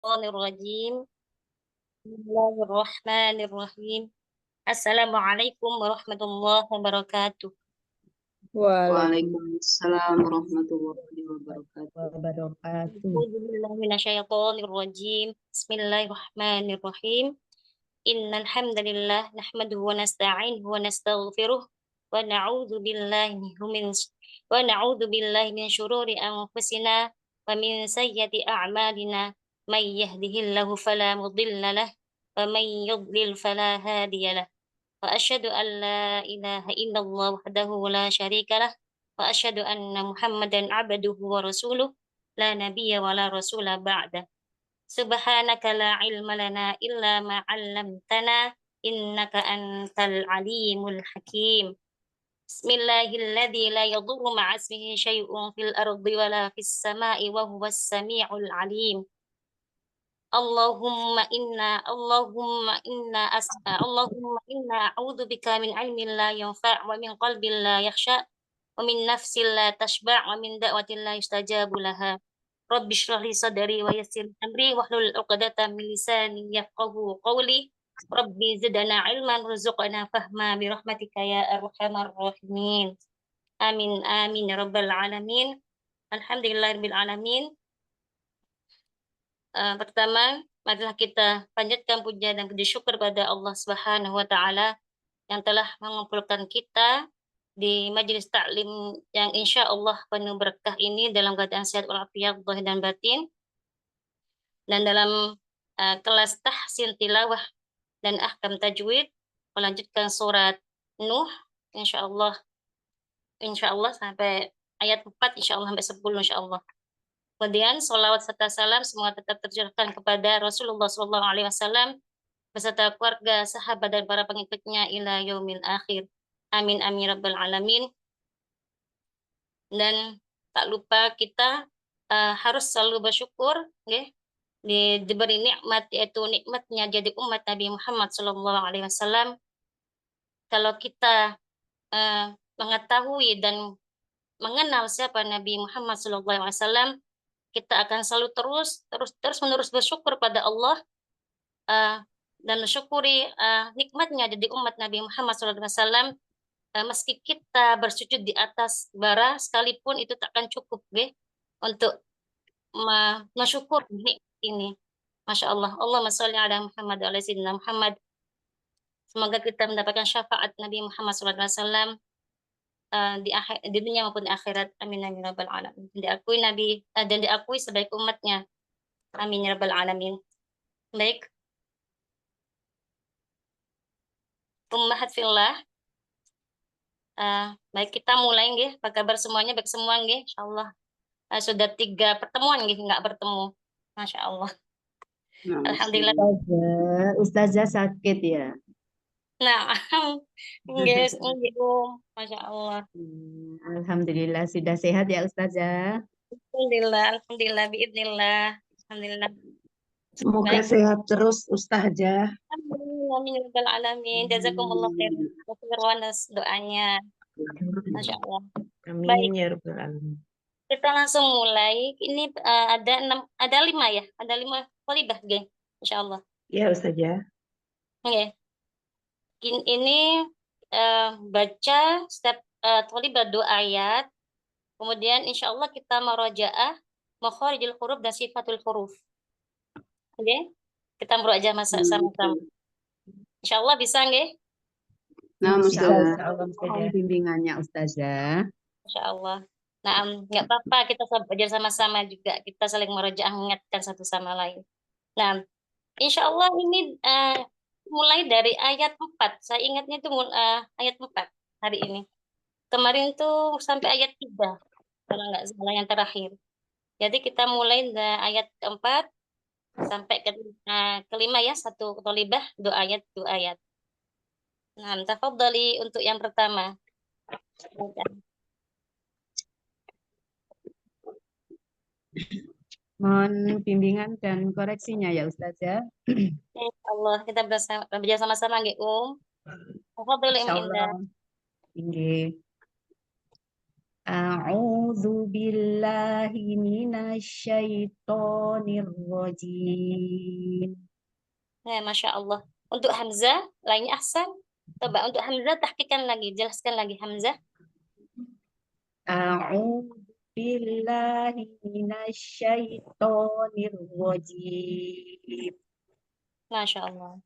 Bismillahirrahmanirrahim. Bismillahirrahmanirrahim. Assalamualaikum warahmatullahi wabarakatuh. Waalaikumsalam warahmatullahi wabarakatuh. Wabarakatuh. A'udzubillahi minasyaitonirrajim. Bismillahirrahmanirrahim. Innal hamdalillah nahmaduhu wa nasta'inuhu wa nastaghfiruh wa na'udzu billahi min syururi anfusina wa min sayyiati a'malina. May yahdihillahu fala mudilla lah wa may yudlil fala hadiya lah. Wa asyhadu an la ilaha illallah wahdahu la syarika lah wa asyhadu anna Muhammadan abduhu wa rasuluh la nabiyya wa la rasula ba'da. Subhanaka la ilma lana illa ma 'allamtana innaka antal alimul hakim. Bismillahilladzi la yadurru ma'a ismihi syai'un fil ardi wa la fis sama'i wa huwas sami'ul alim. Allahumma inna a'udzubika min 'ilmin la yanfa' wa min qalbin la yakhsha wa min nafsin la tashba' wa min da'watin la yustajabu laha. Rabbi shrah li sadri wa yassir li amri wahlul 'uqdatam min lisani yafqahu qawli. Rabbi zidna 'ilman warzuqna fahma bi rahmatika ya arhamar rahimin. Amin amin ya rabbal alamin. Alhamdulillahirabbil alamin. Pertama, marilah kita panjatkan puja dan puji syukur pada Allah Subhanahu wa taala yang telah mengumpulkan kita di majelis taklim yang insya Allah penuh berkah ini dalam keadaan sehat walafiat zahir dan batin, dan dalam kelas tahsin tilawah dan ahkam tajwid melanjutkan surat Nuh insya Allah sampai ayat 4 insya Allah sampai 10 insya Allah. Kemudian sholawat serta salam semua tetap tercurahkan kepada Rasulullah SAW beserta keluarga, sahabat dan para pengikutnya ila yaumil akhir. Amin amin rabbal alamin. Dan tak lupa kita harus selalu bersyukur, okay? Diberi nikmat, yaitu nikmatnya jadi umat Nabi Muhammad SAW. Kalau kita mengetahui dan mengenal siapa Nabi Muhammad SAW, kita akan selalu terus menerus bersyukur pada Allah dan mensyukuri nikmatnya jadi umat Nabi Muhammad SAW. Meski kita bersujud di atas bara sekalipun itu takkan cukup untuk mensyukur nikmat ini. Masya Allah. Allahumma sholli ala Muhammad wa ala sayyidina Muhammad. Semoga kita mendapatkan syafaat Nabi Muhammad SAW di dunia maupun di akhirat. Amin amin rabbal alamin. Diakui Nabi dan diakui sebaik umatnya. Amin ya rabbal alamin. Baik. Ummahat fillah. Baik, kita mulai nggih. Apa kabar semuanya? Baik semua nggih, insyaallah. Sudah 3 pertemuan nggih nggak bertemu. Masya Allah. Alhamdulillah. Ustazah sakit ya? Nah, nggih, Masya Allah. Alhamdulillah sudah sehat ya Ustazah. Alhamdulillah, biidznillah. Alhamdulillah. Semoga Baik. sehat terus Ustazah. Amin ya rabbal alamin. Jazakumullah khairan atas doanya. Masya Allah. Amin Baik. ya rabbal alamin. Kita langsung mulai. Ini ada 5 ya, ada 5 thalibah, geng. Insya Allah. Ya Ustazah. Oke. Ini baca setiap thalibah 2 ayat. Kemudian insya Allah kita merajaah makharijul huruf dan sifatul huruf. Oke. Kita merajaah sama-sama. Insya Allah bisa nggih? Nah, Ustazah. mohon bimbingannya Ustazah. Insya Allah. Nah, nggak apa-apa, kita belajar sama-sama juga. Kita saling merajaah, mengingatkan satu sama lain. Nah, insya Allah ini mulai dari ayat 4. Saya ingatnya itu ayat 4 hari ini. Kemarin tuh sampai ayat 3, kalau nggak salah yang terakhir. Jadi kita mulai dari ayat keempat sampai kelima ya, 1 thalibah, 2 ayat, 2 ayat. Nah, tafadhali untuk yang pertama. Mohon bimbingan dan koreksinya ya Ustazah. Allah, kita belajar sama-sama nggih, Tafadhali Indah. Insyaallah. Inggih. A'udzu billahi minasyaitonir rajim. Ya, Masya Allah. Untuk Hamzah, lainnya Ahsan. Coba untuk Hamzah, tahqiqkan lagi. Jelaskan lagi Hamzah. A'udzu billahi minasyaitonir rajim. Masya Allah.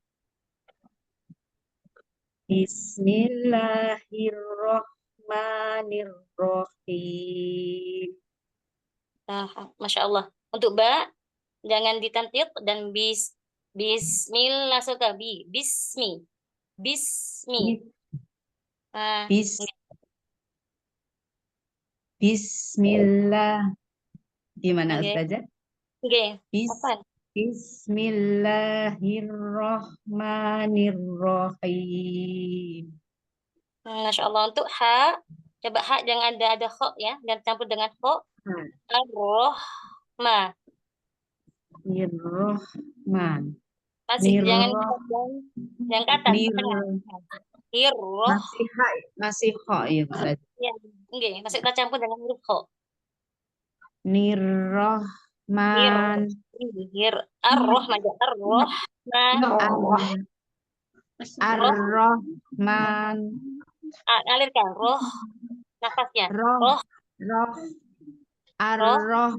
Bismillahirrahmanirrahim. Masya Allah. Untuk Ba, jangan ditantiq dan bismillah suka bismi. Bismi. Ah, Bis, Bismillah. Gimana oke. Ustazah? Oke. Bis, Apa? Bismillahirrahmanirrahim. Masya Allah. Untuk Ha, coba Ha jangan ada kho ya, dan campur dengan kho. Ar-Rohma. Nirrahman. Masih jangan Nirrah, yang ke atas, ke nir, tengah. Hirroh. masih ha ya Ustazah. Ya, oke. Masih kita campur dengan huruf kho. Hir, Nirrahman. hir. Ar-Rohma. Ar-Rohma. Roh. Ar-Rahman. Alirkan. Roh. Nafasnya. Roh, Roh. roh, Roh. ar-roh,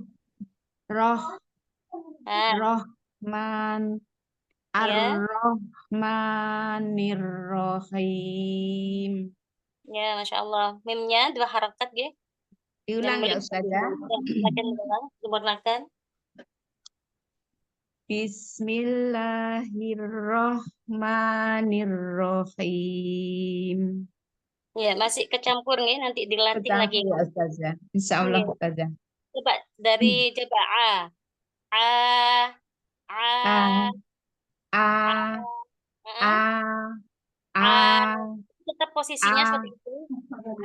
roh, Ah, Rahman, ya. Ar-Rahmanirrahim. Ya, Masya Allah. Mimnya 2 harakat, ya. Yang Diulang ya melihat Ustazah. makin doang, dimurnakan. Bismillahirrahmanirrahim. Ya, masih kecampur nih, nanti dilatih lagi. Kecampur ya Ustazah. Insya Allah Iya. Ustazah. Coba dari A. A, A, A, A, A, A, A, A. Tetap posisinya A, seperti itu.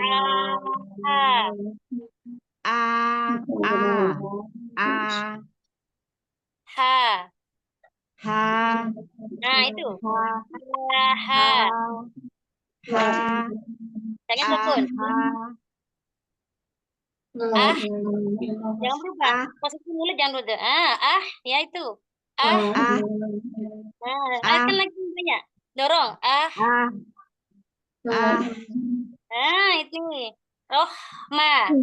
A, A, A, A, A, H. H, Nah, itu. H, H. H, H, Jangan A, sukun. H, Ah, jangan berubah. A, Posisi mulut jangan berubah. Ya itu. A, A, Alihkan lagi banyak. Dorong. A, A, Itu. Rohma.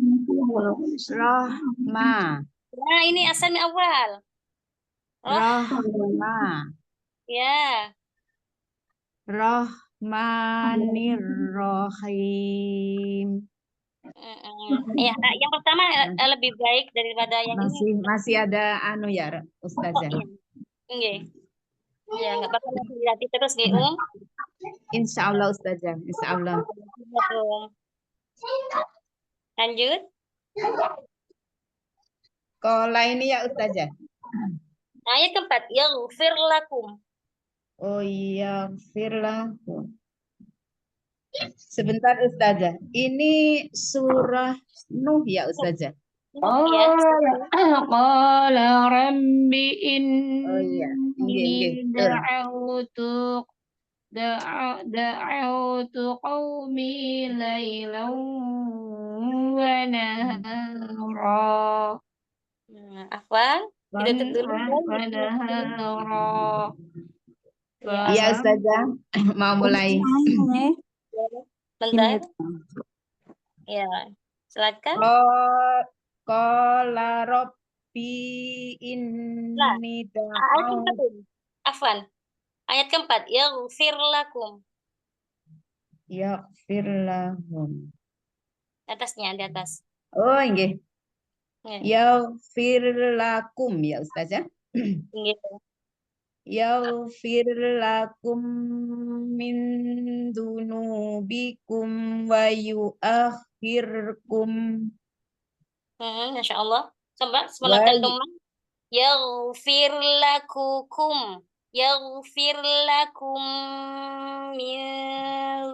Rohma, Nah, ini asal awal. Roh, Rohma, ya. Rahmanirrahim. Ya, yang pertama lebih baik daripada yang ini. Masih ada anu ya Ustazah. Iya. Oke. Ya, nggak apa-apa nanti dilatih terus, Gi. Insya Allah Ustazah, Insya Allah. Lanjut. Kola ini ya Ustazah. Ayat keempat, yaghfir lakum. Oh iya, firlah. Sebentar Ustazah. Ini surah Nuh ya Ustazah. Ya. Qala rabbi Oh iya, inni betul. da'autu qaumi laylan wa nahara. Afwan, tidak dulu. Iya Ustazah, mau mulai. Bentar. Ya, silakan. Qala rabbi inni Ayat da'au. keempat. Afwan. Ayat keempat, yaghfir lakum. Yaghfir lahum. Atasnya, di atas. Oh, nggih. Ya. Yaghfir lakum ya Ustazah. Gitu. Yaghfir lakum min dunubikum wa yuakhirkum Masya Allah. Coba wa semakan doma. Yaghfir lakukum. Yaghfir lakum min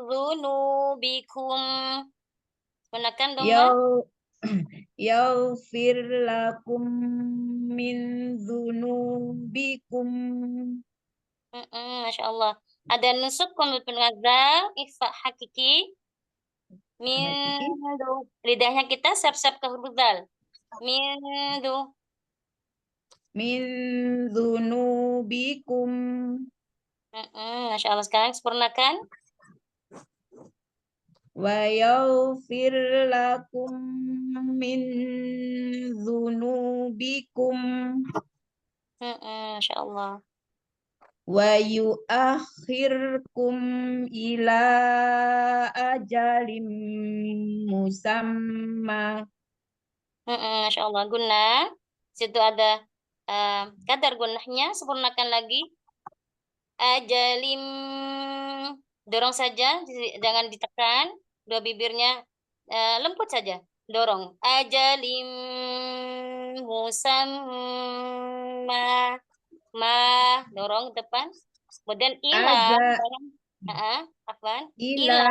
dzunubikum. Gunakan doma. yaghfir lakum min dunubikum. Masya Allah. Ada nusuk menurut penazal, ikhfa hakiki. Perhatikan. Mindu. Lidahnya kita siap-siap ke huruf dal. Mindu. Min dzunubikum. Masya Allah. Sekarang sempurnakan. Wa yaghfir lakum min dzunubikum. Masya Allah. Wa yuakhirkum ila ajalim musamma. Masya Allah. Guna. Situ ada kadar gunahnya. Sempurnakan lagi. Ajalim. Dorong saja. Jangan ditekan. Dua bibirnya lembut saja. Dorong. Ajalim musamma. Dorong ke depan. Kemudian ila. Aja Afwan. ila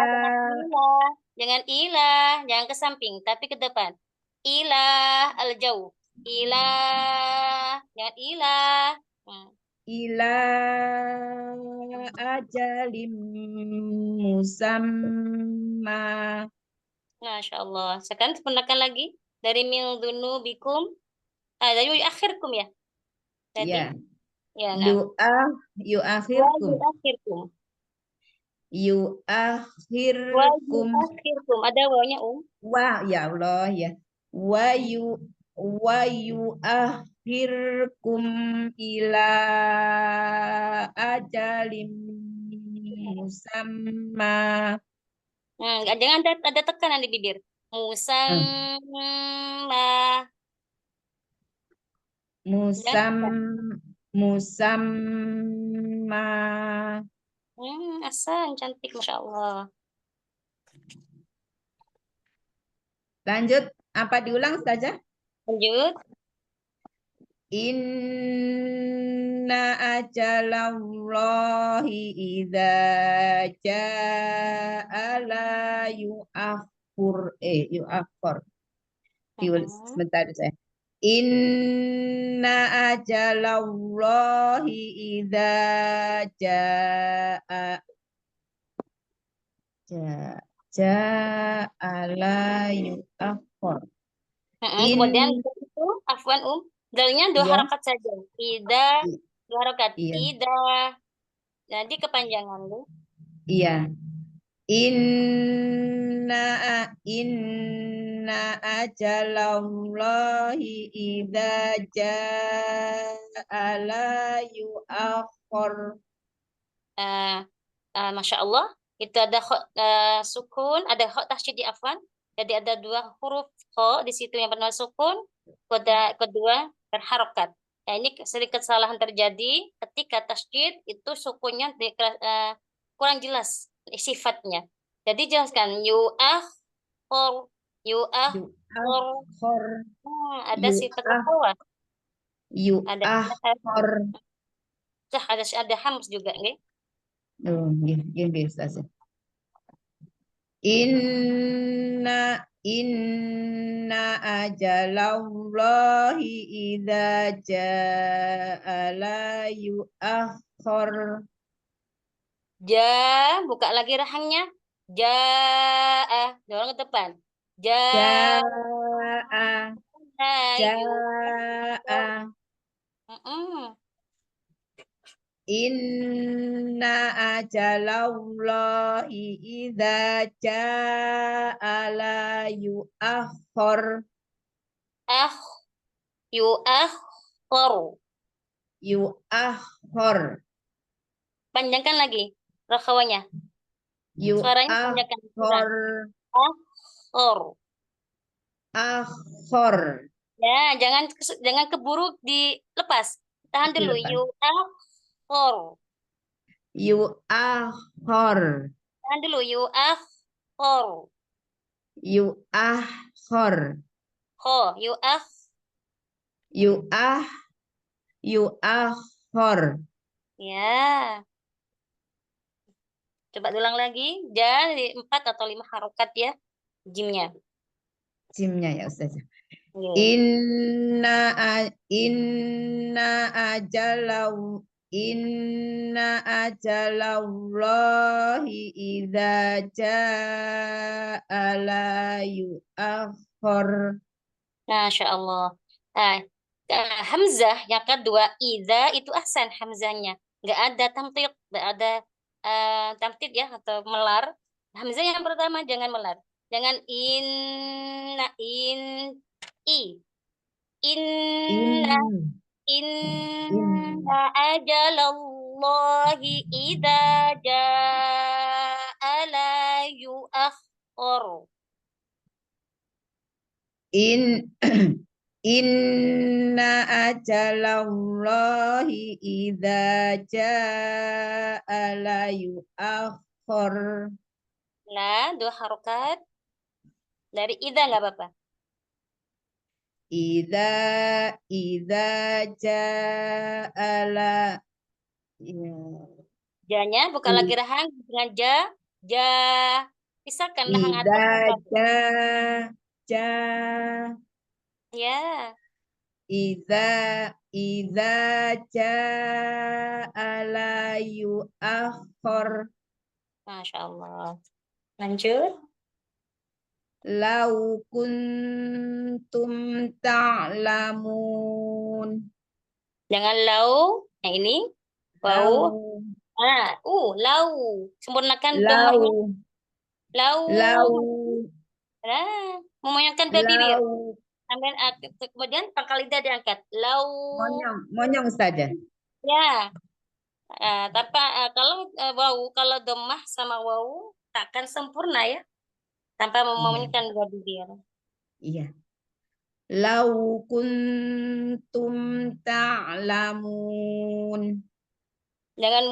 Jangan ilah, jangan ke samping, tapi ke depan. Ilah al-jauh. Ilah, jangan ilah. ila ajalim musamma. Masya Allah. Sekarang sempurnakan lagi. Dari min dunubikum. Dari akhirkum ya. Tadi. Ya, Ya, nah. yuakhirkum. Akhirkum. Yuakhirkum. Akhirkum. Ada wawnya Wa ya Allah ya. Wa yuakhirkum ila ajalim musamma. Jangan ada tekanan di bibir. Musamma. Musamma. Asan cantik, Masya Allah. Lanjut, apa diulang saja? Lanjut. Inna ajalallahi idza jaa la yuakhir. Sebentar saya. Inna ajalallahi idza jaa la yuakhir. Kemudian itu afwan dalnya dua Ya. harakat saja. Tidak dua harakat. Iya. Tidak. Jadi kepanjangan tuh. Iya. Inna ajalallahi idza jaa la yuakhir. Masya Allah. Itu ada sukun, ada kha tasydid di afwan. Jadi ada dua huruf kha di situ yang bernama sukun. Kedua berharokat. Nah, ini sedikit kesalahan terjadi ketika tasydid itu sukunnya kurang jelas sifatnya. Jadi jelaskan yuakhir. Ada sifat bawah. Yuakhir. Ada hams juga, nggih. Oh, nggih Ustaz. Inna ajalallahi idza jaa la yuakhir. Buka lagi rahangnya. Dorong ke depan. Jaa. Inna ajalallahi idza jaa la yuakhir. Yuakhir. Panjangkan lagi rakhawanya. Suaranya panjangkan. Akhir. Ya, jangan keburu dilepas. Tahan dulu. Yuakhir. Tahan dulu. Yuakhir. Yuakhir. Ya. Coba ulang lagi. Jadi 4 atau 5 harokat ya. Jimnya. Jimnya ya Ustaz. Yeah. Inna Inna ajalallahi idza jaa la yu'akhkhar. Masya Allah. Nah, Hamzah yang kedua, idza itu ahsan Hamzahnya. Nggak ada tamtid, nggak ada tamtid ya atau melar. Hamzah yang pertama jangan melar. Jangan i. Inna, In inna ajalallahi idza jaa la yu'akhkhar. in Inna ajalallahi idza jaa la yu'akhkhar. Nah, 2 harokat. Dari idza nggak apa-apa. Idza jaa la ya. Janya bukan lagi rahang dengan ja. Pisahkan rahang atas Idza dan bawah. jaa Ya, Idza jaa la yu'akhkhar. Masya Allah. Lanjut. Lau kuntum ta'lamun. Jangan lau. Yang ini. Wau. Lau Lau. Sempurnakan lau domahnya. Lau. lau Nah, memoyangkan bibir. lau Sampai kemudian pangkal lidah diangkat. Lau. monyong saja. Ya. Kalau wau, kalau domah sama wau takkan sempurna ya. Tanpa Iya, memoyangkan dua bibir. iya. Lau kuntum ta'lamun. Jangan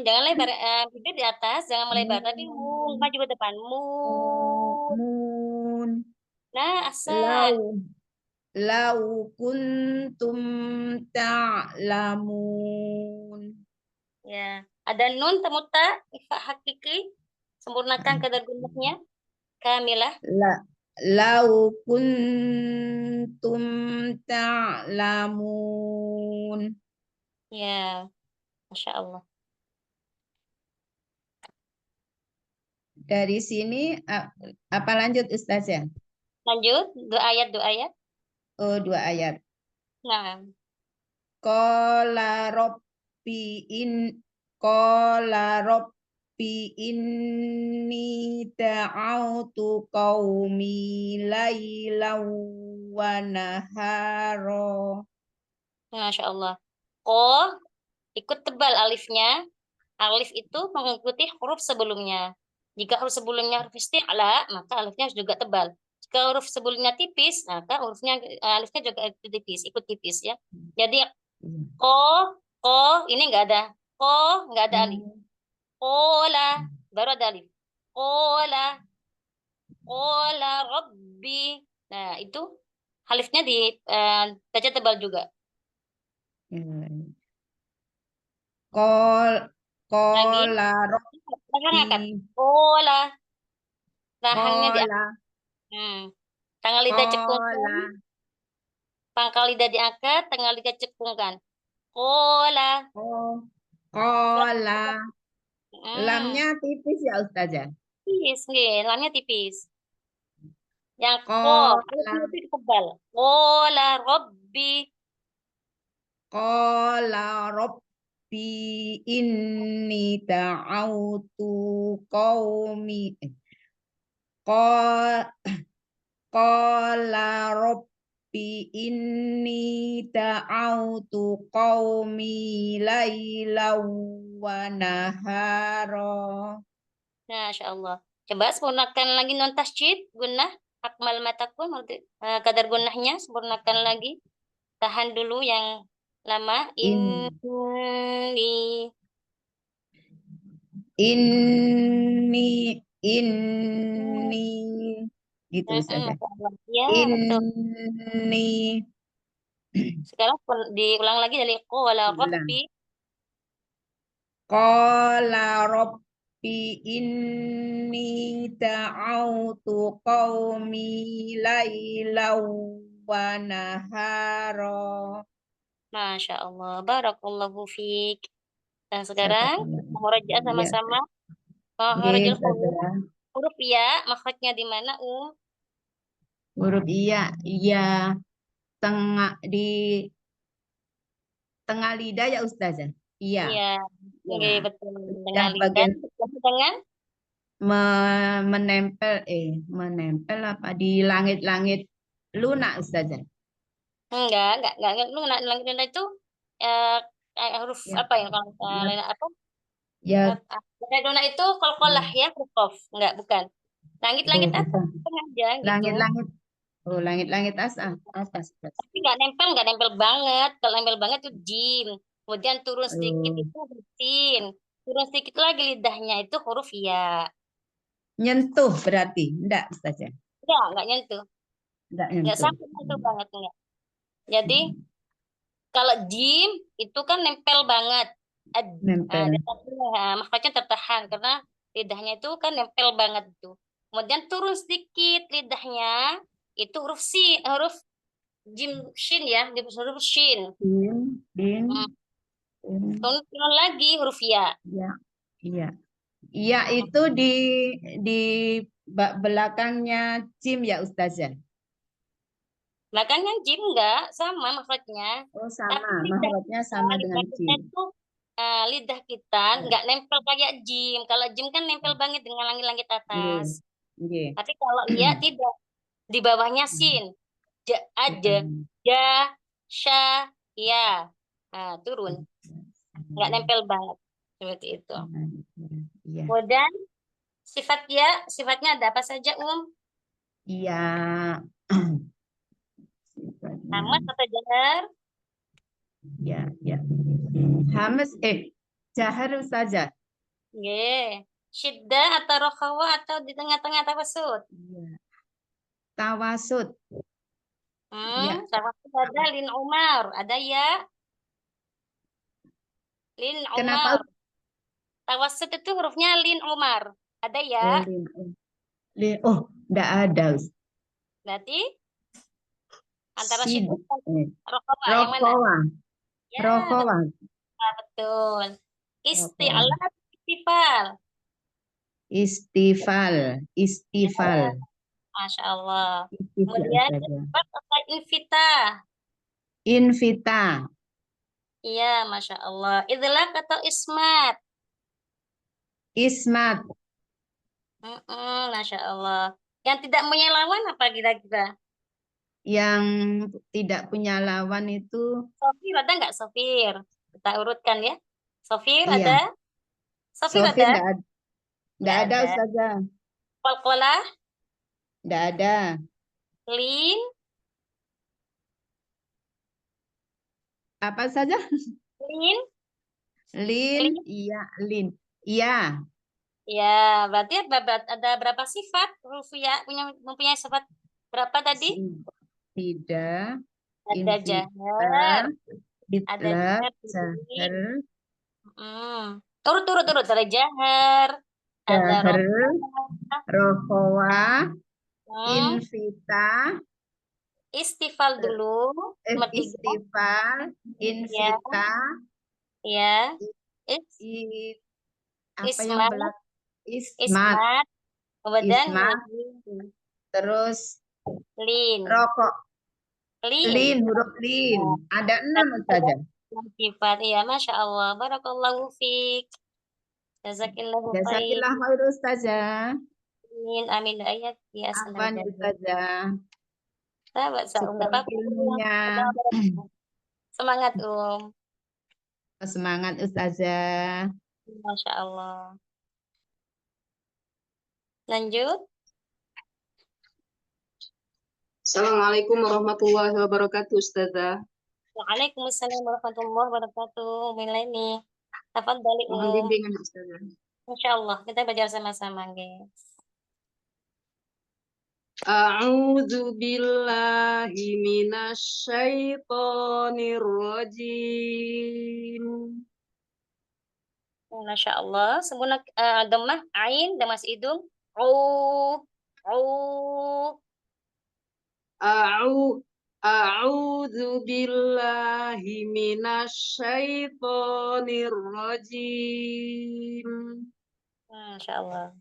jangan lebar bibir di atas, jangan melebar, tapi maju ke depan. Mun. Nah, asan. Lau lau kuntum ta'lamun. Ya, ada nun temu ta, ifa hakiki, sempurnakan kadar gunanya. Kamilah. Lau kuntum ta'lamun. Ya, Masya Allah. Dari sini apa lanjut Ustazah? Lanjut, 2 ayat. Oh, 2 ayat. Nah, Qala rabbi inni da'autu qaumi lailaw wa nahara. Masya Allah. Oh, ikut tebal alifnya. Alif itu mengikuti huruf sebelumnya. Jika huruf sebelumnya huruf isti'la, maka alifnya harus juga tebal. Jika huruf sebelumnya tipis, maka alifnya juga ikut tipis ya. Jadi ko ini enggak ada. Enggak ada alif. Kola baru ada alif. Kola Rabbi. Nah, itu alifnya baca tebal juga. Lagi Qala rahang angkat. rabbi Kola rahangnya di Qala Tanggal lidah cekungkan, Qala pangkal lidah diangkat, tanggal lidah cekungkan. Kola. Qala Hmm, lamnya tipis ya Ustazah. tipis, nggih, lamnya tipis. Yang Qala itu tebal. Kola Robbi. Qala rabbi inni da'autu qaumi Qala rabbi inni da'autu qaumi lailaw wa nahara. Masya Allah. Coba sempurnakan lagi non tasjid, gunnah, akmal matakun, kadar gunnahnya, sempurnakan lagi. Tahan dulu yang lama. In Inni. inni gitu saja. Masya Allah. Ya, betul. Inni Sekarang diulang lagi dari qala ulang. rabbi. Qala rabbi inni da'autu qaumi lailaw wa nahara. Masya Allah. Barakallahu fiik. Nah, sekarang Sadaqallah. murajaah Ya, sama-sama. nggih, Makhrajul huruf. Ustazah. Huruf ya, makhrajnya di mana, Huruf iya, iya tengah di tengah lidah ya Ustazah. Iya, Iya, ya. oke, betul. Lidah Dengan lidah, bagian dengan menempel apa di langit-langit lunak Ustazah. enggak. Lu langit itu eh, huruf Ya, apa ya kalau ya, apa? ya, Dona itu qalqalah ya, huruf qaf. Enggak, bukan. oh Langit-langit atas bukan. tengah aja gitu. Langit-langit. Oh, langit-langit atas. Tapi enggak nempel banget. Kalau nempel banget itu jim. Kemudian turun sedikit Oh, itu huruf sin. Turun sedikit lagi lidahnya itu huruf ya. nyentuh berarti. Enggak Ustazah. Enggak nyentuh. Enggak Enggak nyentuh. sampai nyentuh banget enggak. Jadi kalau jim itu kan nempel banget. Nempel. Tapi makanya tertahan karena lidahnya itu kan nempel banget tuh. Kemudian turun sedikit lidahnya itu huruf huruf jim shin ya, di huruf shin. Din, din, Hmm. din. Turun lagi huruf ya. Ya, iya. Iya itu di belakangnya jim ya Ustazah. Belakangnya jim enggak sama makhrajnya. Oh Tapi sama, lidah mahrajnya sama lidah dengan kita jim. itu lidah kita Ya, nggak nempel kayak jim. Kalau jim kan nempel banget dengan langit-langit nggih, atas. nggih. Tapi kalau ya tidak, di bawahnya sin. Aja, Bukan. ja, sya, ya. Nah, turun. Nggak nempel banget. Seperti itu. Iya. Kemudian sifat ya, sifatnya ada apa saja, Iya. Hamas atau jahar? Ya, ya. Hamas jahar saja. Ye. Syiddah atau rokhawa atau di tengah-tengah tawasud? Iya. Tawasud. Ya, Tawasud ada lin Umar. Ada ya? Lin kenapa? Umar. Tawasud itu hurufnya lin Umar. Ada ya? Oh, oh, enggak ada. Berarti antara Sid, syiddah dan eh, rokhawa yang mana? Rokowa. Ya, Rokowa. betul. Rokowa. Isti'ala, istifal. Istifal. Ya, Istifal. Masya Allah. Istifal Kemudian saja. isbat atau invita. Invita. Iya, Masya Allah. Idlak atau ismat. Ismat. Masya Allah. Yang tidak punya lawan apa kira-kira? Yang tidak punya lawan itu, Sofir ada nggak Sofir? Kita urutkan ya. Sofir iya. ada? Sofir Sofir ada? enggak Nggak ada ada. Ustazah. Qalqalah, Enggak ada. lin, Apa saja? lin, Lin, lin. iya, lin. Iya. Ya, berarti ada berapa sifat? Huruf ya mempunyai sifat berapa tadi? Tidak, Ada invita, jahar, ada itlak, jahar, jahar, Turut. Ada jahar, ada jahar, rohbah, rokowa, hmm, invita, istifal dulu, nomor 3. istifal, Ya, invita, ya. Is, i, apa yang ismat, belakang? Ismat, ismat, kemudian ismat, terus lin, rokok, lin. lin, huruf lin. Nah, Ada 6 tadi ada saja. 6 sifat. Iya, Masya Allah. Barakallahu fiik. Jazakillahu khair. Jazakillah khair Ustazah. Amin, amin. Ayat ya senang Afwan jaga. Ustazah. Sahabat, nggak Syukran apa-apa. ilmunya. Semangat, Semangat Ustazah. Masya Allah. Lanjut. Assalamualaikum warahmatullahi wabarakatuh, Ustazah. Waalaikumsalam warahmatullahi wabarakatuh. Mileni. Tafadhali, Mohon bimbingan, Ustazah. Insya Allah. Kita belajar sama-sama, guys. A'udzu billahi minasyaitonir rajim. Masya Allah. Sempurna dhammah, ain, dan masih hidung. Au. A'u A'udzu billahi minasyaitonir rajim. Masya Allah.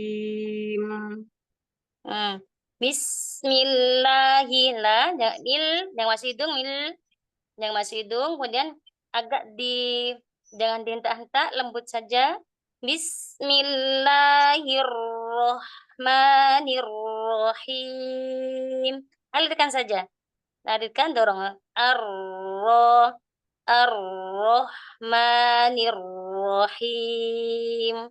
Bismillahirrahmanirrahim. Bismillahillah, jangan masih hidung, jangan masih hidung, kemudian agak jangan dihentak-hentak, lembut saja. Bismillahirrahmanirrahim. Alirkan saja, alirkan, dorong. Ar-Rahmanirrahim.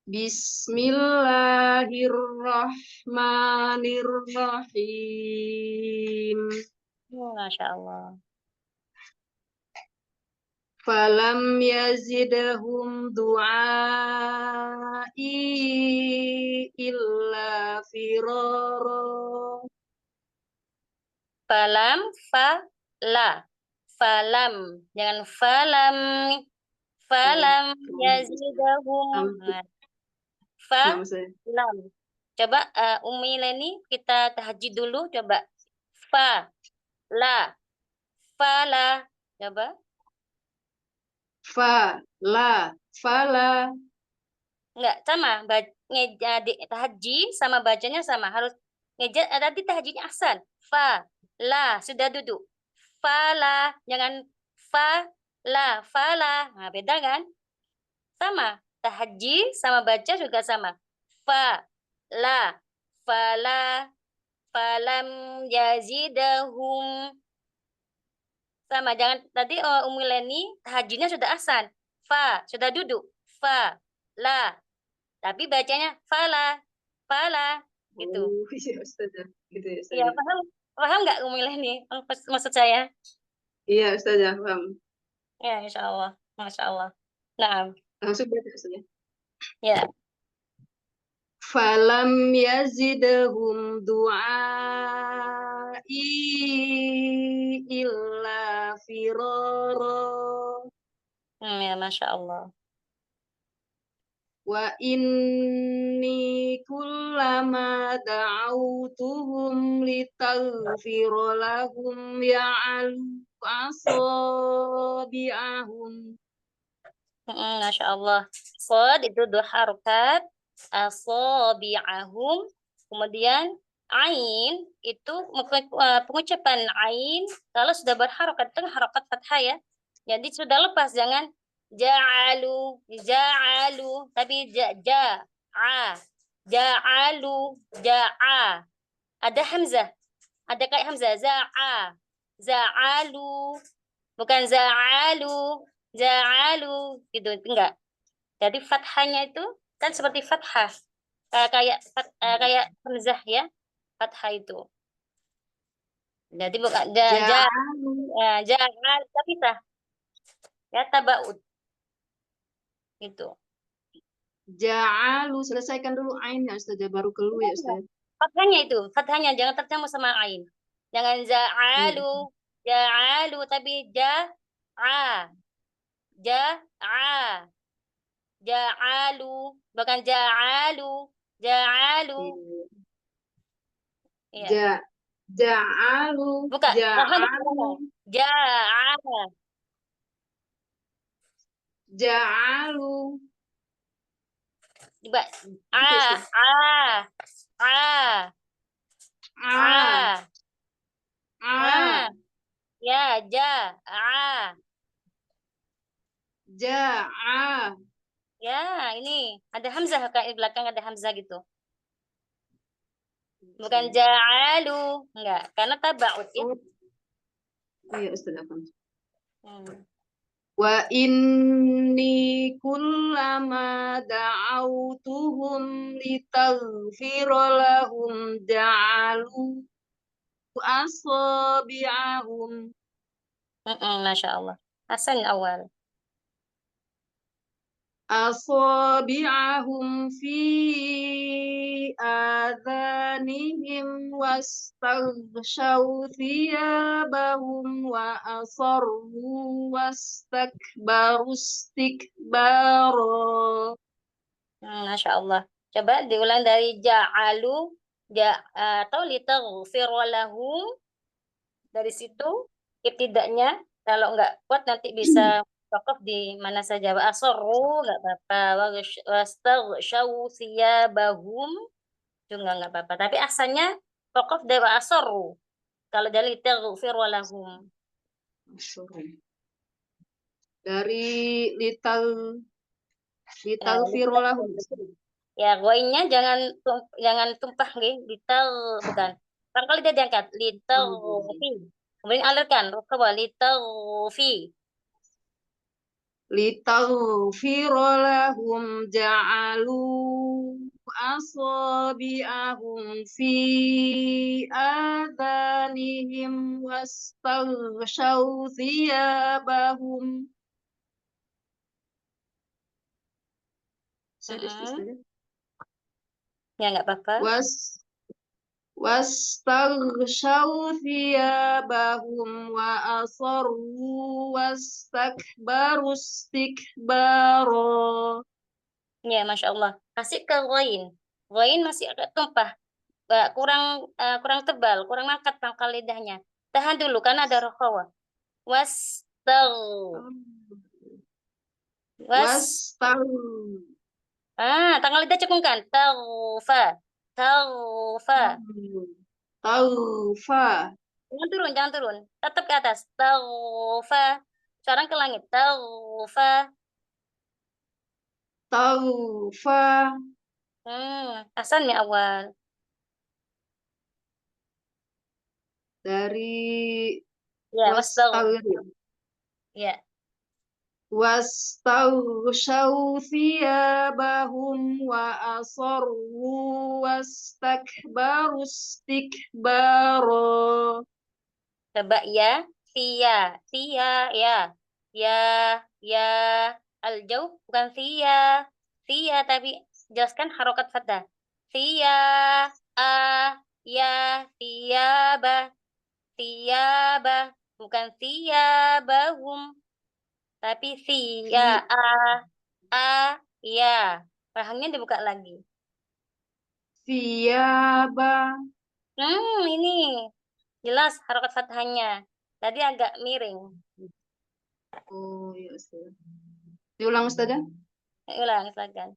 Bismillahirrahmanirrahim. Masya Allah. Falam yazidhum du'ai illa firara. Falam, falam, jangan falam yazidahum. Nah, Nama saya. falam. Coba Umi Leni kita tahajud dulu, coba. Fala, coba. Fala. Enggak, sama. Tahajud sama bacanya sama. Harus tadi tahajudnya ahsan. Fala, sudah duduk. Fala, jangan fala. Nah, beda kan? Sama. Tahajud sama baca juga sama. Fala, falam yazidahum. Sama, jangan tadi Umi Leni tahajudnya sudah ahsan. Sudah duduk. La. Tapi bacanya fala gitu. Oh, iya Ustazah. Gitu ya Iya, Ustazah. paham nggak Umi Leni maksud saya? Iya Ustazah, paham. Ya, insya Allah. Masya Allah. Nah, Langsung baca Ustazah. ya. Falam yazidhum du'ai illa firara. Ya, Masya Allah. Wa inni kullama da'autuhum litaghfira lahum ya'alu asabi'ahum. Masya Allah. Sod itu dua harokat. Asabi'ahum. Kemudian ain itu pengucapan ain kalau sudah berharokat itu harokat fathah ya. Jadi sudah lepas, jangan ja'alu tapi ja'a. Ada hamzah. Ada kayak hamzah za'alu. Bukan za'alu gitu, enggak. Jadi fathahnya itu kan seperti fathah. Kayak hamzah ya. Fathah itu. Jadi bukan ja'al tapi sah. Ya, tabaud. Gitu. Ja'alu, selesaikan dulu ainnya Ustazah, baru ke lu ya Ustazah. Fathahnya jangan tercampur sama ain. Jangan ja'alu tapi ja'alu, bukan ja'alu. Iya. Ja'alu. Bukan. Ja'alu. Ja'alu. Coba. Ya, Ja'a. ya, ini ada hamzah, kayak di belakang ada hamzah gitu. Bukan ja'alu, enggak, karena tabaud ya. Oh, iya Ustazah. Hmm. Wa inni kullama da'autuhum litaghfira lahum ja'alu asabi'ahum. Masya Allah. Hasan awal. أصابعهم في آذانهم واستغشوا ثيابهم وأصروا واستكبروا استكبارا. Masya Allah. Coba diulang dari ja'alu atau litaghfir lahum. Dari situ ibtidaknya kalau nggak kuat nanti bisa wakaf di mana saja. Wa asarru nggak apa-apa. Wastaghshaw thiyabahum juga nggak apa-apa. Tapi asalnya wakaf dari wa asarru. Kalau dari litaghfir lahum. Dari lital Ya, firolahum. ya, goinnya jangan tumpah nggih, bukan. Barangkali dia diangkat fi. Kemudian alirkan coba fi. Litaghfirolahum ja'alu asabi'ahum fi adhanihim wastaghshaw thiyabahum. Ya nggak apa-apa. واستغشوا ثيابهم وأصروا واستكبروا استكبارا. Ya, Masya Allah. Kasih ke ghain. Ghain masih agak tumpah. Kurang tebal, kurang mangkat pangkal lidahnya. Tahan dulu karena ada rokawa. Tanggal lidah cekungkan. Taufa. Taufa. Jangan turun. Tetap ke atas. Taufa. Sekarang ke langit. Taufa. Asan mi awal. Dari Ya, Ya. واستغشوا ثيابهم وأصروا واستكبروا استكبارا. Coba ya, ya. Aljauh bukan tapi jelaskan harokat fathah. Tiyaba, bukan tiyabahum, tapi ya. Rahangnya dibuka lagi. Thiyaba. Ini jelas harokat fathahnya. Tadi agak miring. Oh, ya Ustaz. Diulang Ustazah. Ulang, silakan.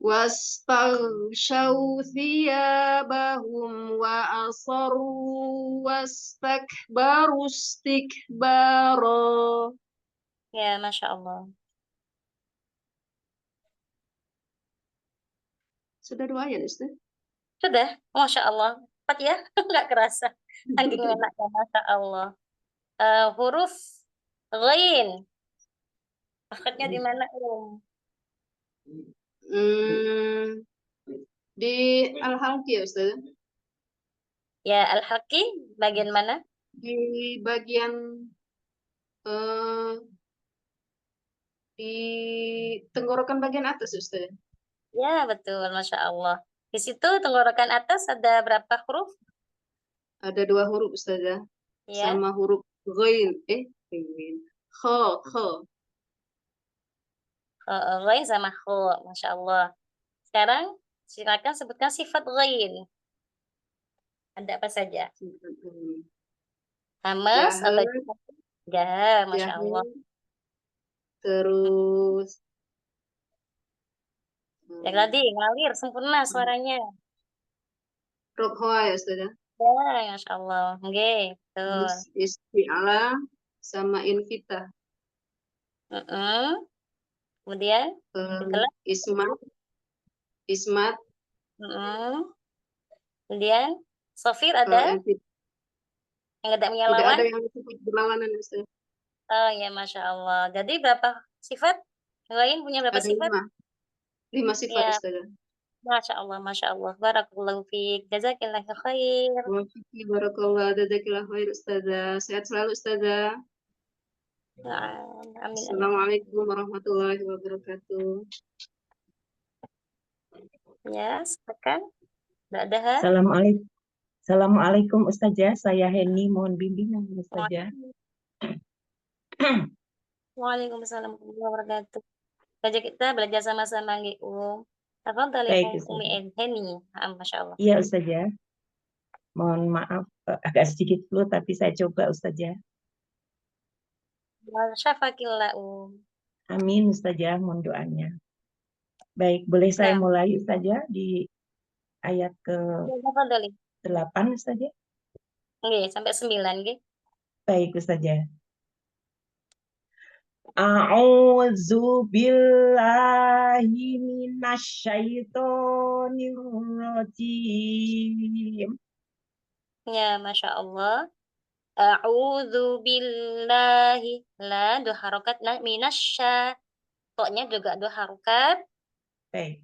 واستغشوا ثيابهم وأصروا واستكبروا استكبارا. Ya, Masya Allah. Sudah 2 ayat, Ustaz? Sudah, Masya Allah. 4 ya? Nggak kerasa. Saking enaknya, Masya Allah. Huruf ghain. Akhirnya di mana, Di Al-Halqi ya, Ustaz? Ya, Al-Halqi bagian mana? Di bagian di tenggorokan bagian atas, Ustaz. Ya, betul, Masya Allah. Di situ tenggorokan atas ada berapa huruf? Ada 2 huruf, Ustazah. Ya. Sama huruf ghain. Kha. Ghain sama kha, Masya Allah. Sekarang silakan sebutkan sifat ghain. Ada apa saja? Hamas atau ya, Masya Allah. Terus Yang tadi ngalir sempurna suaranya. Rokhoa ya, Ustazah. Ya, Masya Allah. Oke, betul. Isti'ala sama invita. Kemudian Ismat. Kemudian Sofir ada? Yang ada menyalawan? Tidak ada yang disebut berlawanan, Ustaz. Oh ya, Masya Allah. Jadi berapa sifat? Yang lain punya berapa Ada sifat? 5 sifat, Ya. Ustazah. Masya Allah, Masya Allah. Barakallahu fiik. Jazakillahu khair. Barakallah, jazakillah khair, Ustazah. Sehat selalu, Ustazah. Amin. Amin. Assalamualaikum warahmatullahi wabarakatuh. Ya, silakan. Dadah. Assalamualaikum. Assalamualaikum Ustazah, saya Heni, mohon bimbingan Ustazah. Waalaikumsalam warahmatullahi wabarakatuh. Saja kita belajar sama-sama nggih, Tafadhali Baik Umi Ustazah. Heni. Masya Allah. Iya Ustazah, mohon maaf agak sedikit flu tapi saya coba Ustazah. Syafakillah, Amin Ustazah, mohon doanya. Baik, boleh saya Nah, mulai Ustazah di ayat tafadhali. ke-8 Ustazah? Nggih, sampai 9 nggih. Baik Ustazah. A'udzu billahi minasyaitonir rajim. Ya, Masya Allah. A'udzu billahi. La, dua harokat. Minasya. Toknya juga dua harokat. Baik.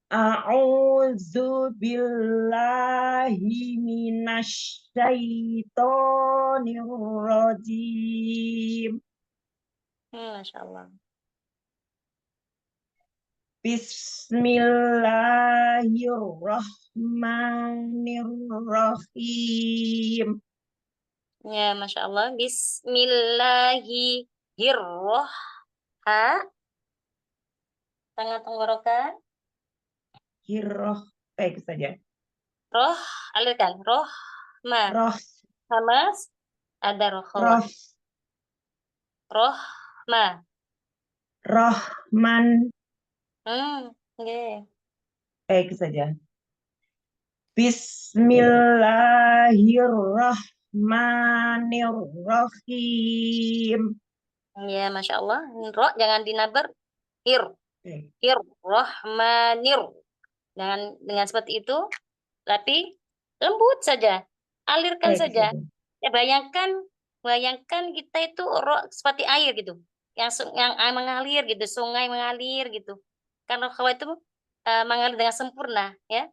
A'udzu billahi minasyaitonir rajim. Masya Allah. Bismillahirrahmanirrahim. Ya, Masya Allah. Bismillahirrahmanirrahim. Tangan tenggorokan. Hirroh. Baik saja. Roh, alirkan. Roh, ma. Roh. Sama ada roh. Roh, ma. Rahman. Okay. Baik saja. Bismillahirrahmanirrahim. Ya, Masya Allah. Roh jangan dinabar. Rahmanir. Dengan seperti itu, tapi lembut saja. Alirkan Baik saja. saja. Ya, bayangkan kita itu roh seperti air gitu. Yang mengalir gitu, sungai mengalir gitu. Karena roh itu mengalir dengan sempurna, ya.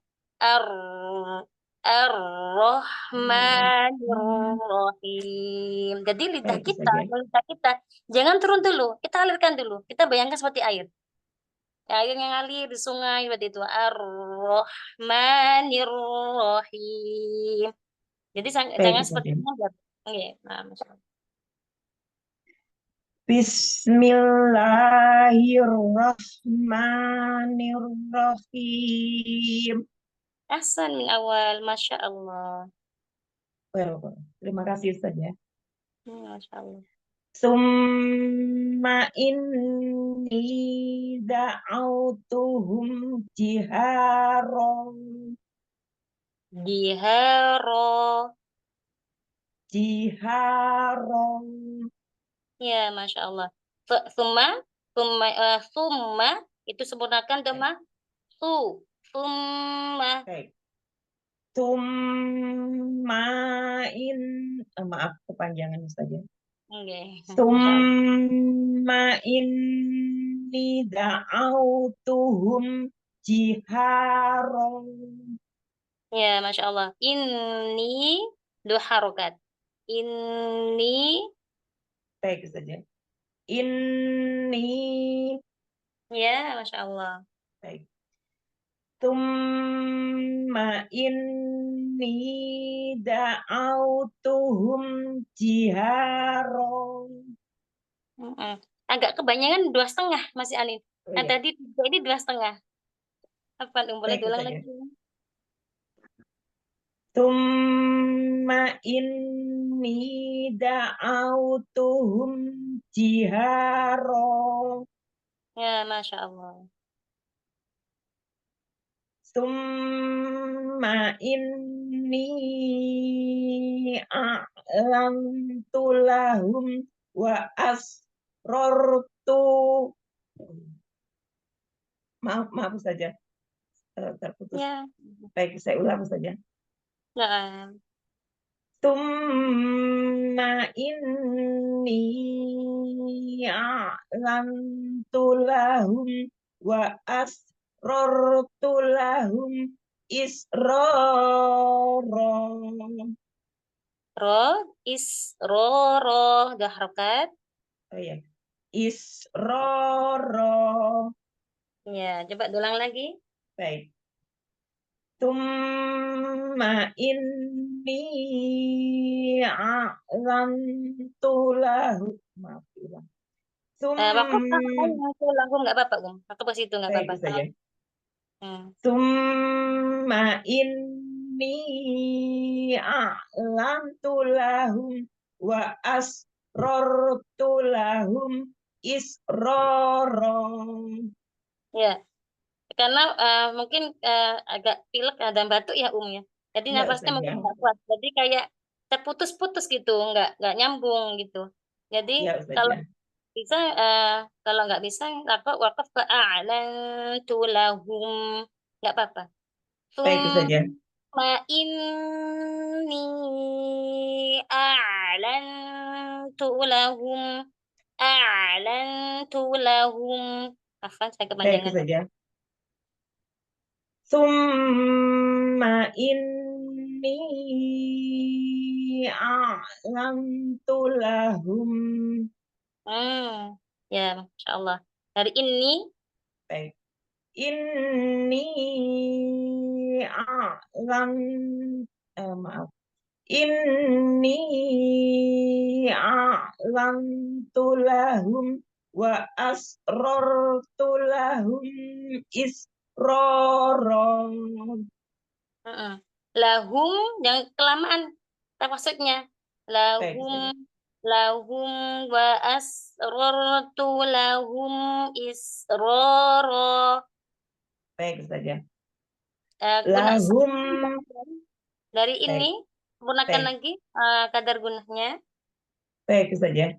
Ar-Rahmanir-Rahim. Jadi lidah Baik kita, saja. jangan turun dulu, kita alirkan dulu. Kita bayangkan seperti air. Air yang ngalir di sungai seperti itu. Ar-Rahmanir-Rahim. Jadi Baik jangan saja. seperti ini. Oke, nah, Masya Allah. Bismillahirrahmanirrahim. Ahsan min awal, Masya Allah. Well, terima kasih saja. Masya Allah. Summa inni da'autuhum jiharon. Jiharon. Ya, Masya Allah. Summa itu sempurnakan dhamma. Summa. Baik. Maaf kepanjangan saja. Okay. Summa inni da'autuhum jiharon. Ya, Masya Allah. Ini dua harokat. Ini. Baik saja. Ini. Ya, Masya Allah. Baik. Tumma inni da'autuhum jiharon. Agak kebanyakan 2,5 Masih Anin. Oh, Nah, iya. tadi ini 2,5. Apa boleh Baik diulang saja. lagi? Tumma inni da'autuhum jiharon. Ya, Masya Allah. Summa inni a'lantu lahum wa asrortu. Maaf saja. Terputus. Ya. Baik, saya ulang saja. Nah, Summa inni a'lantu lahum wa asrortu lahum israra. isror. dua harokat. Oh ya. Isroro. Ya, coba ulang lagi. Baik. Tumma inni a'lantu lahu. Maaf, ulang. Wakaf Tum. langsung nggak apa-apa, Gum. Wakaf ke situ nggak Baik apa-apa. saja. Hmm. Tumma inni a'lantu lahum wa asrartu lahum isroro. Ya, karena mungkin agak pilek dan batuk ya ya. Jadi Ya, nafasnya mungkin Ustazah. nggak kuat. Jadi kayak terputus-putus gitu, nggak nyambung gitu. Jadi Ya, kalau Ustazah. bisa kalau nggak bisa wakaf ke a'lantu lahum, nggak apa-apa. Baik saja. Summa inni a'lantu lahum. Afwan, saya Baik kepanjangan. saja. Summa inni a'lantu lahum. Ya, Masya Allah. Hari ini, Baik. Inni a'lan maaf. Inni a'lantu lahum wa asrartu lahum isroro. lahum yang kelamaan maksudnya. Baik saja. Lahum wa asrartu lahum isroro. Baik saja. Guna Lahum. dari Baik. ini gunakan Baik. lagi kadar gunanya. Baik saja.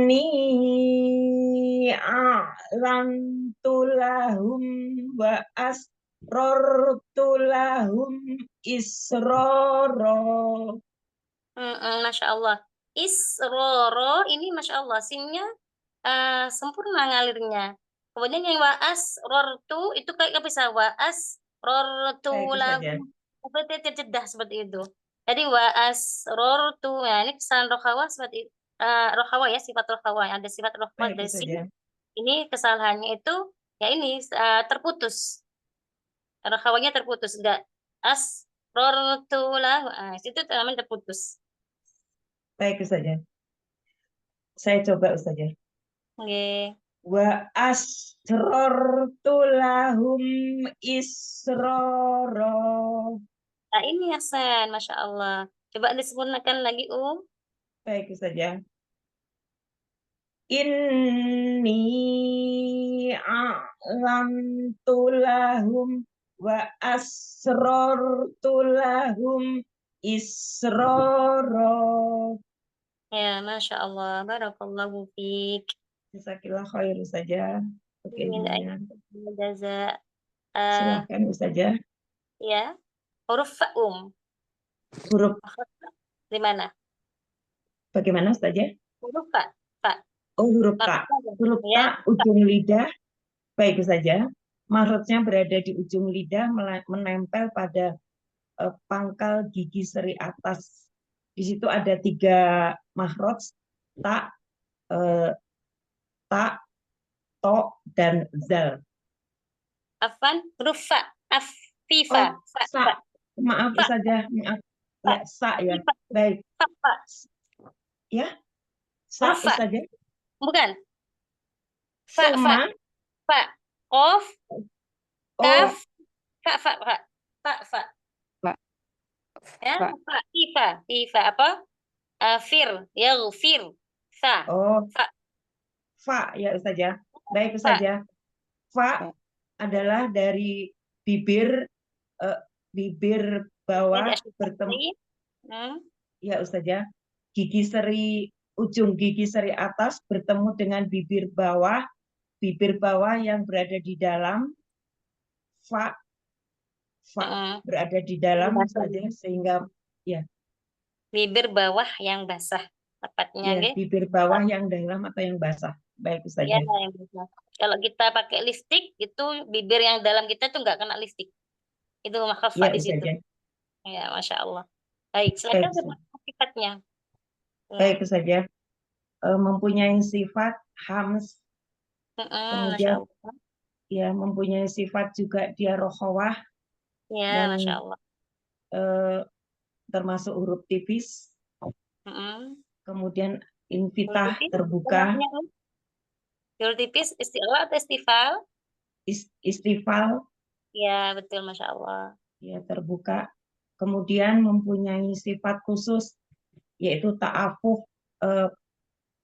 Inni a'lantu lahum wa asrartu lahum isroro. Masya Allah. Isroro ini Masya Allah. Sinnya sempurna ngalirnya. Kemudian yang waas rortu itu kayak bisa waas rortu Baik saja. lagu seperti terjedah seperti itu. Jadi waas rortu, nah ini kesalahan rokawa seperti rokawa ya, sifat rokawa. Ada sifat rokawa Baik dari sini. saja. Ini kesalahannya itu ya ini terputus. Rokawanya terputus, enggak as rortu lahu. Itu namanya terputus. Baik saja. Saya coba saja. Oke. Wa asrartu lahum isroro. Nah ini Hasan, Masya Allah. Coba disempurnakan lagi, Baik saja. Inni a'lantu lahum wa asrartu lahum isroro. Ya, Masya Allah. Barakallahu fiik. Jazakallah khair saja. Oke, ilmunya. Jaza. Silahkan Ustazah. Ya, huruf fa, Huruf di mana? bagaimana Ustazah? Huruf fa. Fa. Oh, huruf K. Huruf K, Ya, ujung lidah. Baik saja. Mahrotnya berada di ujung lidah, menempel pada pangkal gigi seri atas. Di situ ada 3 mahrot, ta, ta, to, dan zal. Afan, huruf fa. Oh, Afifa. Fa. sa. Fa. Maaf Fa. saja, maaf. Fa. Ya, sa ya. Fa. Baik. Fa. Fa. Ya, sa Huruf fa. saja. Bukan. Fa. Fa. Suma. Fa. Qaf. Kaf. Oh, Fa. Fa. Fa. Fa. Fa. Fa. Ya, Fa. fa. Ifa. Ifa apa? Fir. Yaghfir. Fa. oh, Fa. fa ya saja. Baik Fa. saja. Fa adalah dari bibir bibir bawah bertemu ya Ustazah, gigi seri ujung gigi seri atas bertemu dengan bibir bawah yang berada di dalam fa berada di dalam saja sehingga ya bibir bawah yang basah tepatnya, ya bibir bawah yang dalam atau yang basah. Baik ya, Ustazah. yang basah. Kalau kita pakai lipstik itu bibir yang dalam kita tuh nggak kena lipstik, itu makhafa Ya di situ. Ustazah. Ya, Masya Allah. Baik, Baik, silakan sifatnya. Baik saja. Mempunyai sifat hams, Masya kemudian Allah. ya mempunyai sifat juga dia rokhawah Ya, dan Masya Allah. termasuk huruf tipis, kemudian Huruf infitah tipis, terbuka, istilahnya, huruf tipis, istilah atau istifal? istifal Ya, betul, Masya Allah. ya terbuka, kemudian mempunyai sifat khusus yaitu ta'afuf,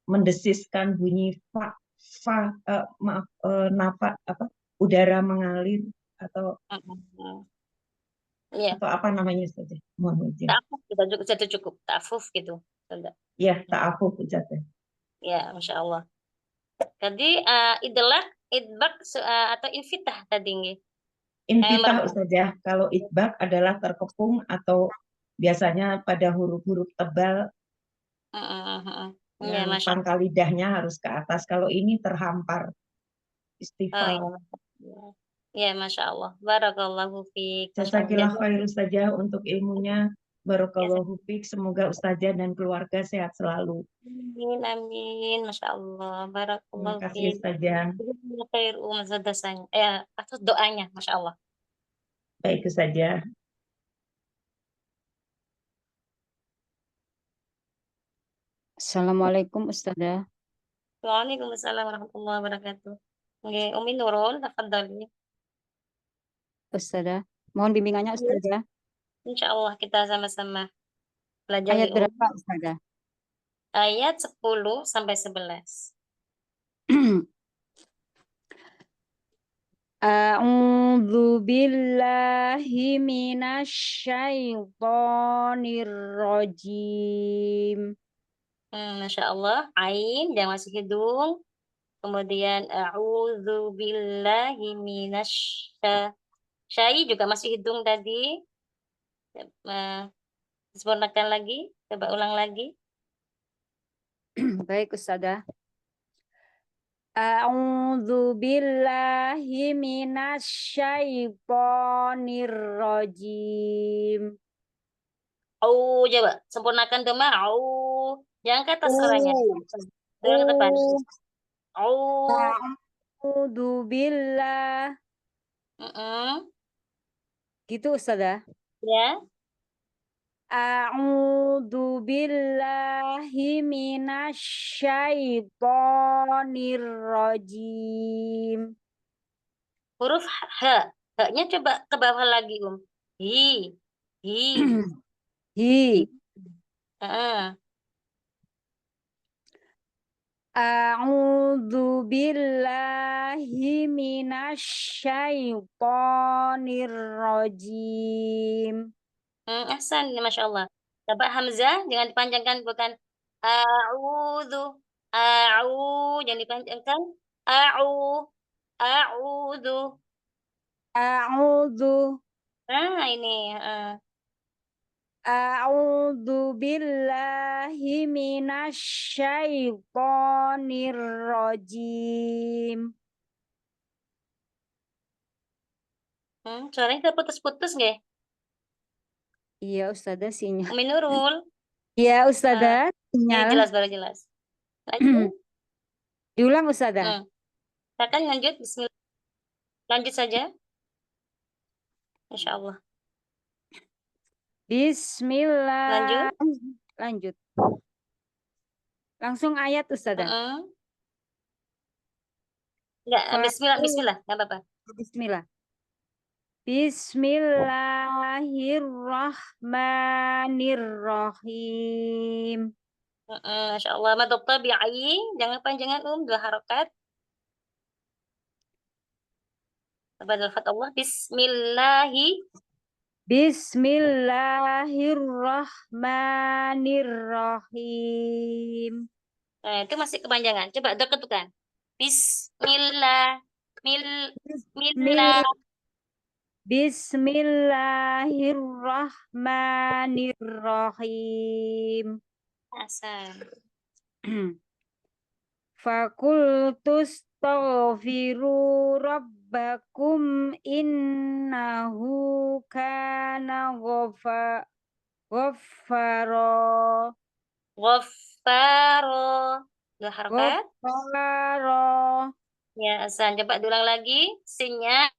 mendesiskan bunyi maaf, nafas apa udara mengalir atau Ya, apa namanya saja, mohon izin. ta'afuf kita cukup, satu cukup, ta'afuf gitu. Sudah. Ya, ta'afuf saja. Ya, Masya Allah. Tadi idlaq, idbaq atau infitah tadi nggih. Infitah saja. Kalau idbak adalah terkepung atau biasanya pada huruf-huruf tebal Ya, yang Masya pangkal lidahnya harus ke atas. Kalau ini terhampar, Allah. istifal. Ya, Masya Allah. Barakallahu fiik. Masya Allah. Jazakillah khairu saja untuk ilmunya. Barakallahu fiik. Semoga ustazah dan keluarga sehat selalu. Amin, amin. Masya Allah. Terima Barakallahu kasih fiik. ustazah. Khair dosanya. Atau doanya, Masya Allah. Baik saja. Assalamualaikum Ustazah. Waalaikumsalam warahmatullahi wabarakatuh. Nggih, Umi Nurul, tafadhali. Ustazah, mohon bimbingannya Ustazah. Insya Allah kita sama-sama belajar Ayat di berapa Ustazah? ayat 10 sampai 11. A'udzu billahi minasyaitonir rajim. Masya Allah, ain yang masih hidung. Kemudian a'udzu billahi syai juga masih hidung tadi. Sempurnakan lagi, coba ulang lagi. Baik Ustazah. A'udzu billahi minasyaitonir rajim. Coba sempurnakan doma. Jangan ke atas suaranya. Turun ke depan. A'udzu billah. Gitu Ustazah. Ya. A'udzu billahi minasyaitonir rajim. Huruf H. H-nya coba ke bawah lagi, Hi. Hi. Heeh. A'udzu billahi minasyaitonir rajim. Ahsan, Masya Allah. Coba Hamzah jangan dipanjangkan, bukan a'udzu. Jangan dipanjangkan. A'udzu. A'udzu Ini. A'udzu billahi minasyaitonir rajim. Suaranya terputus-putus nggih? Iya Ustazah sinyal. Umi Nurul. Iya Ustazah Ini sinyal. jelas, baru jelas. Lanjut. Diulang Ustazah. Silakan lanjut. Bismillah. Lanjut saja. Insya Allah. Bismillah. Lanjut. Langsung ayat Ustazah. Enggak, bismillah, bismillah, enggak apa-apa. Bismillah. Bismillahirrahmanirrahim. Masya Allah. Mad tabi'i, jangan panjangan 2 harokat. Pada lafaz Allah. Bismillahirrahmanirrahim. Nah, itu masih kepanjangan. Coba deket-dekan. Bismillah. Bismillahirrahmanirrahim. Hasan. Fakultus taghfiru rabbakum innahu kana ghaffara. Ghaffaro. 2 harokat. Ghaffaro. Ya, Hasan. Coba diulang lagi. Sinnya,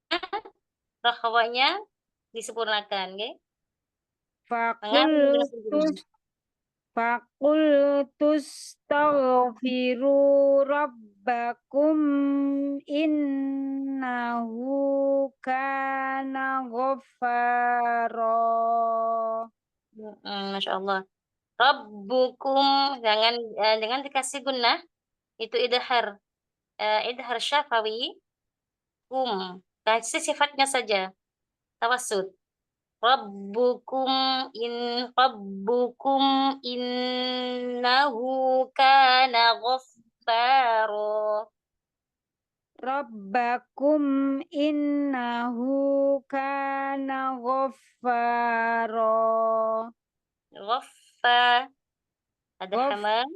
rokhawanya disempurnakan. Okay? Mengalir dengan sendirinya. Fakultus taghfiru rabbakum innahu kana ghaffara. Masya Allah. Rabbukum, jangan dikasih gunnah, itu idhar syafawi. Kasih sifatnya saja, tawassut. Rabbukum innahu kana ghaffaro. Rabbakum innahu kana ghaffara. Ghaffa, ada hamam.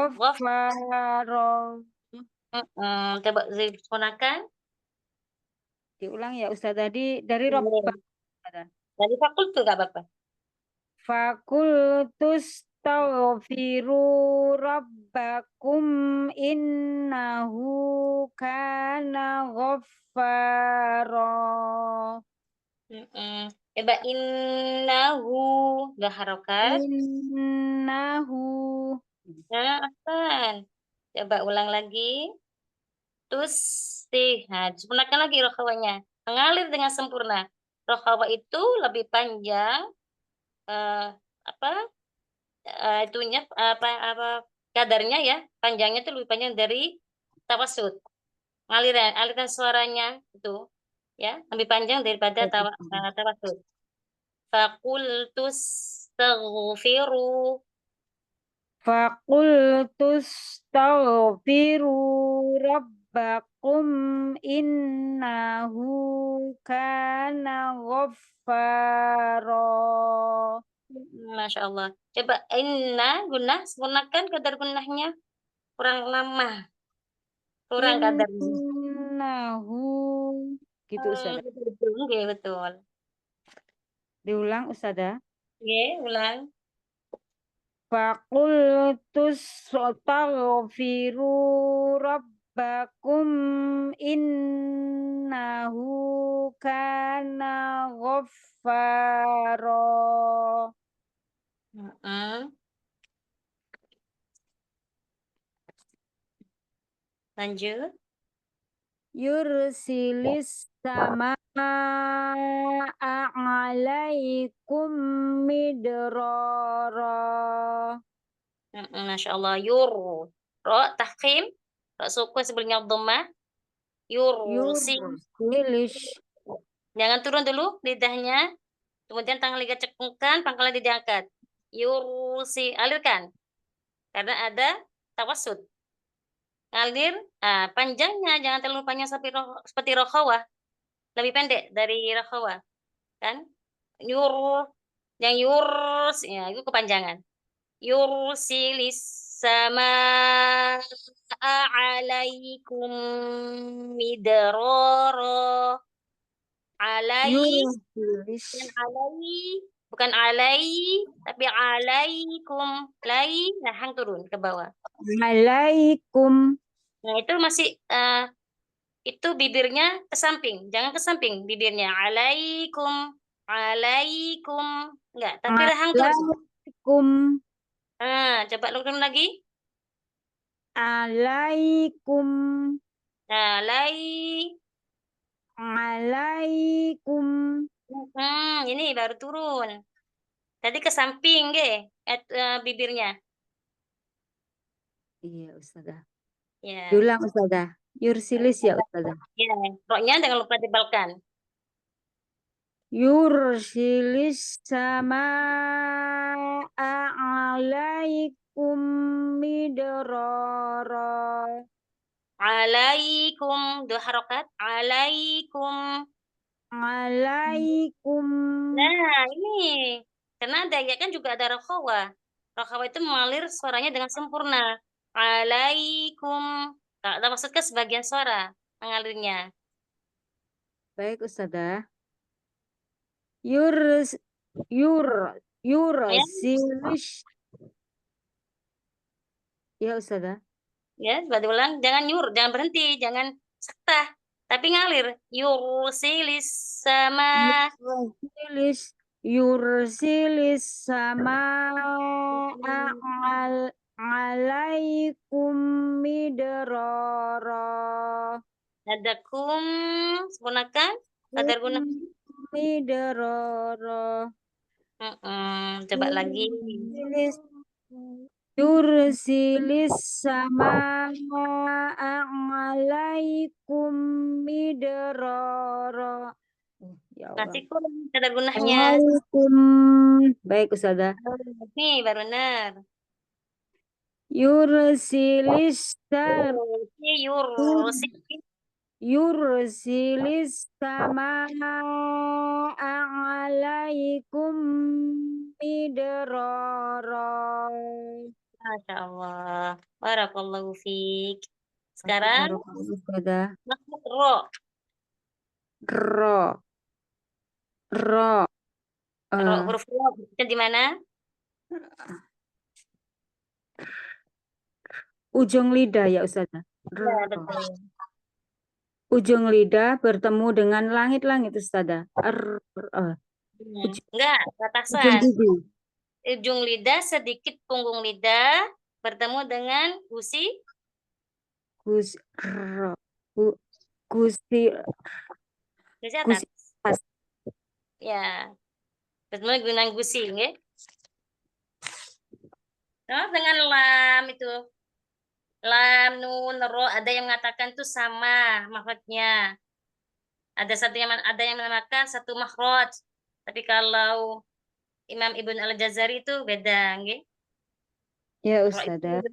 Ghaffara. Coba disempurnakan. Diulang ya Ustaz tadi dari Rabbak. Dari fakultu gak apa-apa. Fakultus taghfiru rabbakum innahu kana ghaffara. Coba innahu, gak harokat. Innahu. Nah, Hasan. Coba ulang lagi. Nah, sempurnakan lagi rokhawanya. Mengalir dengan sempurna. Rokhawa itu lebih panjang. Itunya kadarnya ya, panjangnya itu lebih panjang dari tawassut. Aliran suaranya itu ya lebih panjang daripada tawassut. Fakultus taghfiru. Fakultus taghfiru rabbakum innahu kana ghaffara. Masya Allah. Coba gunnah, sempurnakan kadar gunnahnya. Kurang lama. Kurang kadarnya. Innahu. Gitu Ustazah. Betul, oke, betul. Diulang Ustazah. Oke, ulang. Fakultus taghfiru rabbakum innahu kana ghaffara. Lanjut. Yursilis sama alaikum midrara. Masya Allah. Ro, tahkim. Ro sukun sebelumnya dhammah. Yursilis. Jangan turun dulu lidahnya. Kemudian tangan liga cekungkan, pangkalnya diangkat. Alirkan. Karena ada tawassut. Ngalir, panjangnya jangan terlalu panjang seperti rokhawah. Lebih pendek dari rokhawah. Kan? Yang ya itu kepanjangan. Yursilis sama alaikum midrara. Bukan alai, tapi alaikum. Nah hang turun ke bawah. Alaikum. Nah itu masih itu bibirnya ke samping, jangan ke samping bibirnya. Alaikum, enggak, tapi rahang turun. Alaikum. Coba turun lagi. Alaikum. Alaikum. Ini baru turun. Tadi ke samping, bibirnya. Iya, Ustazah. Ya. Diulang, Ustazah. Yursilis ya, Ustazah. Ya, roknya jangan lupa tebalkan. Yursilis sama alaikum midrara. Alaikum, 2 harokat. Alaikum. Alaikum. Nah, ini. Karena ada ya kan juga ada rokhawah. Rokhawah itu mengalir suaranya dengan sempurna. Alaikum. Tak maksudnya sebagian suara mengalirnya. Baik, Ustazah. Yursilis Ya Ustazah. Ya, coba diulang. Jangan berhenti, jangan sektah, tapi ngalir. Yursilis sama. Yursilis sama alaikum midrara. Ada kum, sempurnakan. Kadar guna. Midrara. Coba lagi. Yursilis sama alaikum midrara. Ya Allah. Masih kurang kadar gunanya. Alaikum. Baik Ustazah. Nih, baru benar. Yursilis sama alaikum midrara. Masya Allah. Barakallahu fiik. Sekarang Ustazah. makhluk ro. Ro. Ro. Ro huruf ro itu di mana? Ujung lidah ya Ustazah. Ya, betul. Ujung lidah bertemu dengan langit-langit Ustazah. Enggak, Ujung batasan. gigi. Ujung lidah sedikit punggung lidah bertemu dengan gusi. Gusi Gusi atas. gusi atas. Ya. Bertemu dengan gusi, nggih. Nah, dengan lam itu. Lam, nun, ro, ada yang mengatakan itu sama makhrajnya. Ada yang menamakan satu makhraj. Tapi kalau Imam Ibn Al-Jazari itu beda, nggih. Ya Ro itu Ustazah.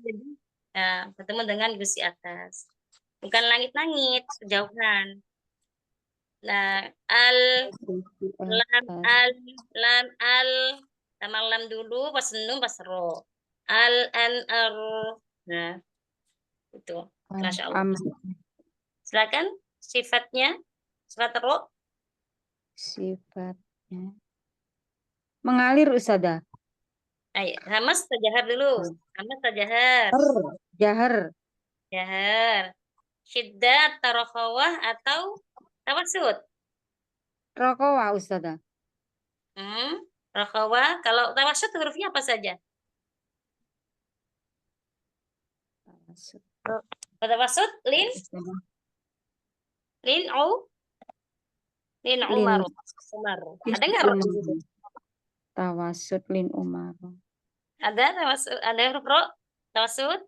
ya, bertemu dengan gusi atas. Bukan langit-langit, kejauhan. Nah, lam, sama lam dulu, pas nun, pas ro. Ro. Nah, itu. Masya Allah. Silakan sifatnya, sifat ro. Sifatnya mengalir Ustazah. Ayo, hamas tajahar dulu. Hamas tajahar. Jahar. Jahar. Syiddat, tarokhawah, atau tawasud. Rokowa Ustazah. Rokhawah. Kalau tawasud hurufnya apa saja? Tawasud, lin, lin, lin, umar. Ada nggak ro di situ? Tawasud lin umar. Ada tawasud, ada huruf ro? Tawasud?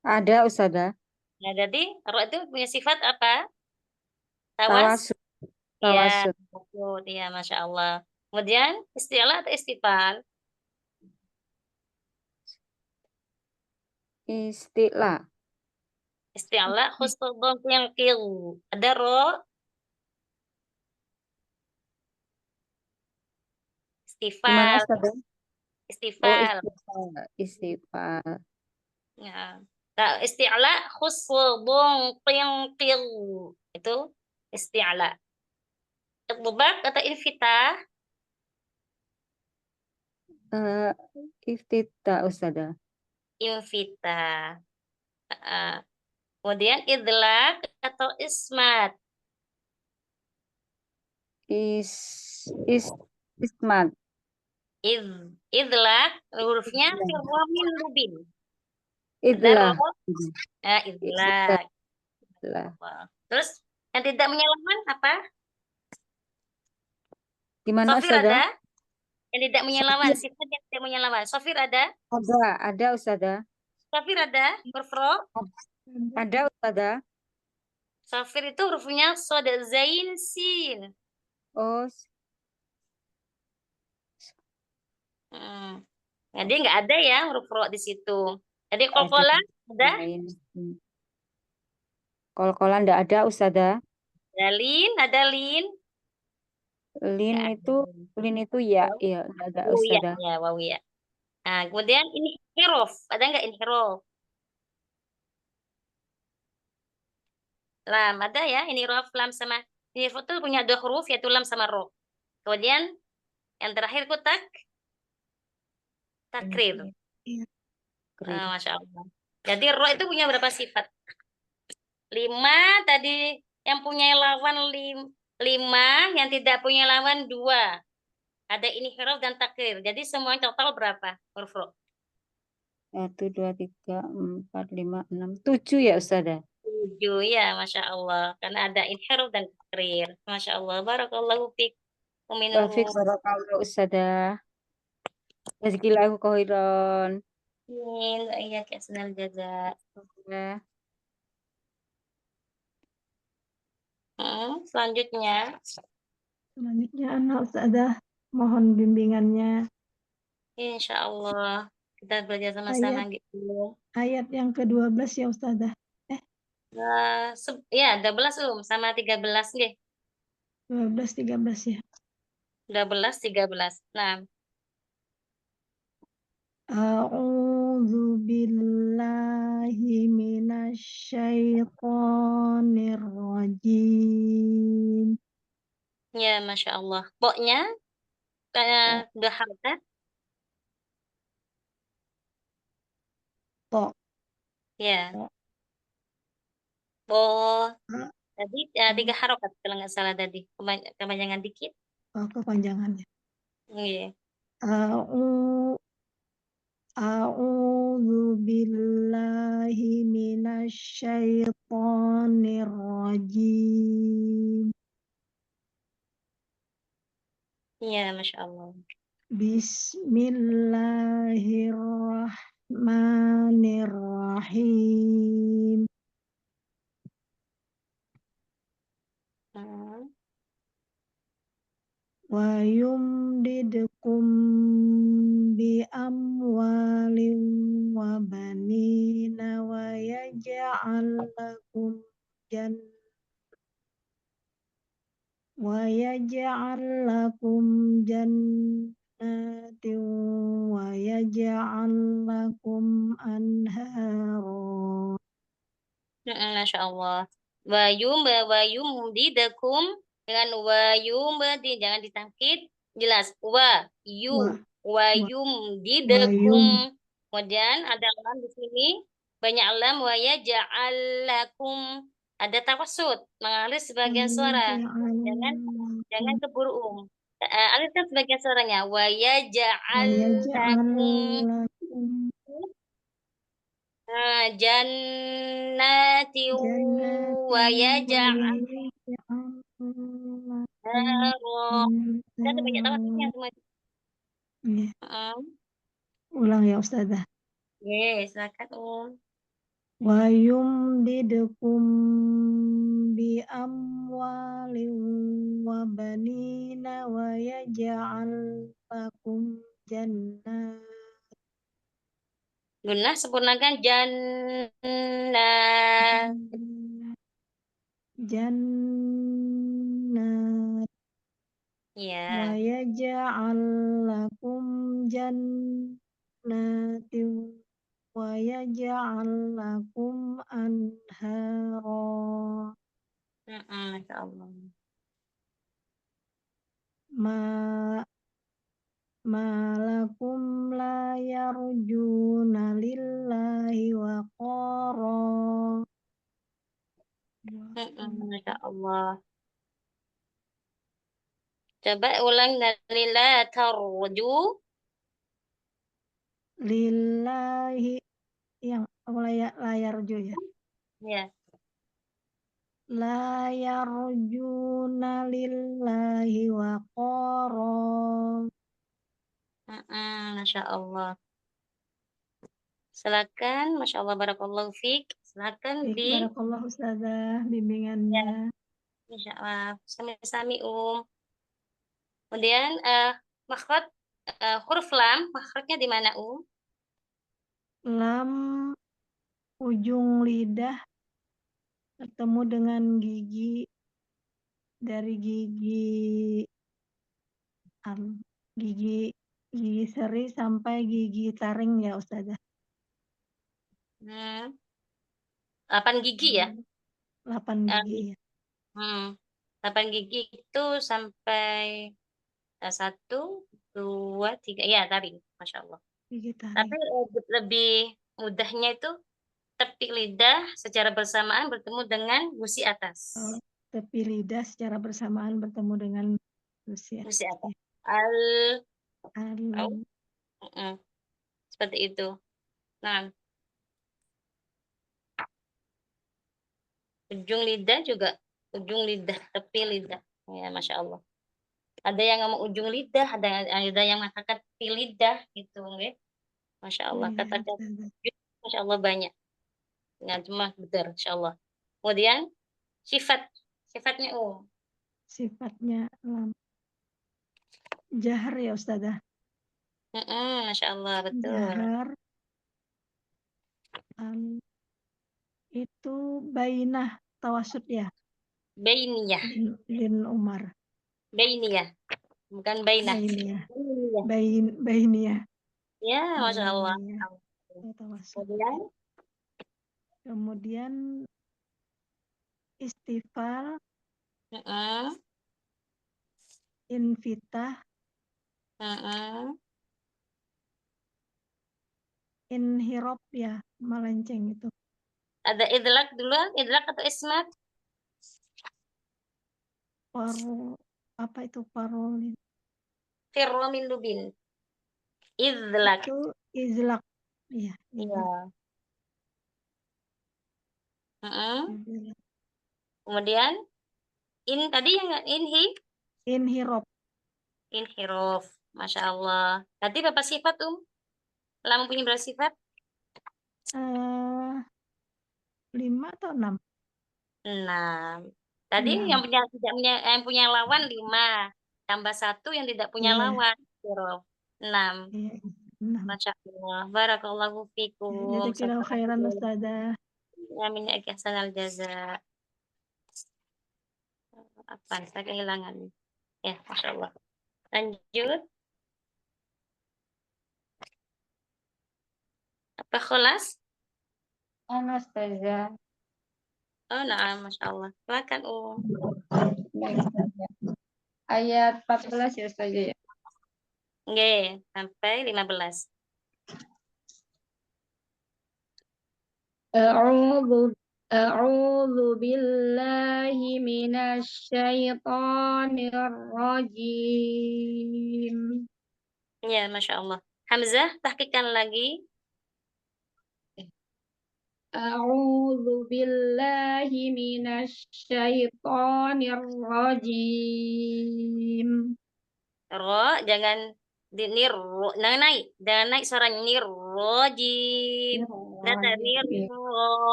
Ada Ustazah. Nah, jadi ro itu punya sifat apa? Tawasud. Ya, tawasud. Ya, Masya Allah. Kemudian isti'la atau istifal? Isti'la. Isti'la khusus yang kil. Ada ro? Gimana Istifal. Ustazah? Istifal. Istifal. Ya. Nah, isti'la khusbun qinqil. Itu isti'la. Idbak atau infitah? Iftitah Ustazah. Infitah. Kemudian idlak atau ismat? Ismat. Idlak hurufnya firwamin mubin. Idlah. Idlak. Terus yang tidak menyelaman apa? Gimana Sofir Ustazah? ada? Yang tidak menyelaman, sifat yang tidak menyelaman. Sofir ada? Ada Ustazah. Sofir ada? Huruf ro? Ada Ustazah. Sofir itu hurufnya sod, zain, sin. Oh. Jadi nggak ada ya huruf ro di situ. Jadi kolkola ada? Kolkola nggak ada Ustazah. Ada lin, ada lin. Lin itu ya nggak ada Ustazah. Ya, waw ya. Nah, kemudian ini huruf, ada nggak ini huruf? Lam ada ya, ini huruf lam sama ini huruf itu punya dua huruf yaitu lam sama ro. Kemudian yang terakhir takrir. Masya Allah. Jadi ro itu punya berapa sifat? 5 tadi yang punya lawan 5, yang tidak punya lawan 2. Ada inhiraf dan takrir. Jadi semua total berapa huruf ro? 1, 2, 3, 4, 5, 6, 7 ya Ustazah. 7 ya, Masya Allah. Karena ada inhiraf dan takrir. Masya Allah. Barakallahu fiik. Umi Wafik Nurul. barakallahu Ustazah. Jazakillahu khairan. Amin. Iya, kayak senal jaza. Ya. Selanjutnya. Selanjutnya anak Ustazah, mohon bimbingannya. Insya Allah. Kita belajar sama-sama gitu. Ayat yang ke-12 ya Ustazah. Ya, 12 sama 13 nggih. 12, 13 ya. 12, 13. Nah, A'udzu billahi minasyaitonir rajim. ya Masya Allah. Poknya udah harokat. To. Ya. To. Oh, Ha. tadi 3 harokat kalau nggak salah tadi. Kepanjangan dikit. Oh, kepanjangannya. Iya. A'udzu billahi minasyaitonir rajim. Iya, Masya Allah. Bismillahirrahmanirrahim. Wa yumdidkum bi amwalin wa banina wa yaj'al lakum jannatin wa yaj'al lakum anhara. Masya Allah. Wayum didakum dengan wayum jangan ditangkit, jelas. Wayum didakum. Kemudian ada lam di sini, banyak lam wayaj'al lakum. Ada tawassut, mengalir sebagian suara. Jangan keburu alirkan sebagian suaranya. Wayaj'al lakum. Jannati wa yaj'al Kita banyak tawassutnya semua. Ulang ya Ustazah. Silakan Wa yumdidkum bi amwalin wa banina wa yaj'al lakum jannat. Gunnah sempurnakan jannah. Jannat. Ya. Wa yaj'al lakum jannatin wa yaj'al lakum anhara. Masya Allah. Malakum la yarjuna lillahi wa qara. Masya Allah. Coba ulang dari la tarju. Lillahi yang layar jo ya. Ya. La yarjuna lillahi wa qara. Masya Allah. Silakan, Masya Allah, barakallahu fiik. Silakan Barakallahu Ustazah bimbingannya. Insya Allah. Sami-sami Kemudian makhraj huruf lam, makhrajnya di mana Lam ujung lidah ketemu dengan gigi dari gigi seri sampai gigi taring ya Ustazah. 8 gigi ya? 8 gigi ya. 8 gigi itu sampai 1, 2, 3. Ya, taring. Masya Allah. Gigi taring. Tapi lebih mudahnya itu tepi lidah secara bersamaan bertemu dengan gusi atas. Oh, tepi lidah secara bersamaan bertemu dengan usia. Gusi atas. Al- Seperti itu. Nah, ujung lidah juga, ujung lidah, tepi lidah. Ya, Masya Allah. Ada yang ngomong ujung lidah, ada yang mengatakan tepi lidah, gitu. Ya. Masya Allah. Iya, Kata-kata, Ustazah. Masya Allah banyak. Nggak cuma betul, Masya Allah. Kemudian, sifatnya Sifatnya jahar ya Ustazah. Masya Allah, betul. Jahar. Itu bainah tawasud ya. Bainiyah. Lin Umar. Bainiyah. Bukan bainah. Bainiyah. Bainiyah. Bainiyah. Ya, Masya Allah. Bainiyah. Tawasud. Kemudian istifal, invitah, inhirop ya, melenceng itu. Ada idlak dulu, idlak atau ismat? Apa itu parolin? Firro min lubin. Idlak. Itu izlak. Iya, Iya. izlak. Kemudian tadi yang Inhirop. inhirof. Masya Allah. Tadi berapa sifat Lam punya berapa sifat? 5 atau 6? 6. Tadi 6. yang punya lawan 5. Tambah 1 yang tidak punya Iya. lawan. Inhirof. 6. Iya, 6. Masya Allah. Barakallahu fikum. Jazakillahu khairan Ustazah. Amin ya ahsanal jaza. Apa? Saya kehilangan. Ya, Masya Allah. Lanjut. Apa kholas? Ustazah. Oh, nah, Masya Allah. Silakan, Baik, Ustazah. Ayat 14 ya Ustazah ya. Oke, sampai 15. A'udzu billahi minasyaitonir rajim. Ya, Masya Allah. Hamzah, tahqiqkan lagi. A'udzu billahi minasyaitonir rajim. Ro, jangan naik. Jangan naik suaranya nirrojim. Data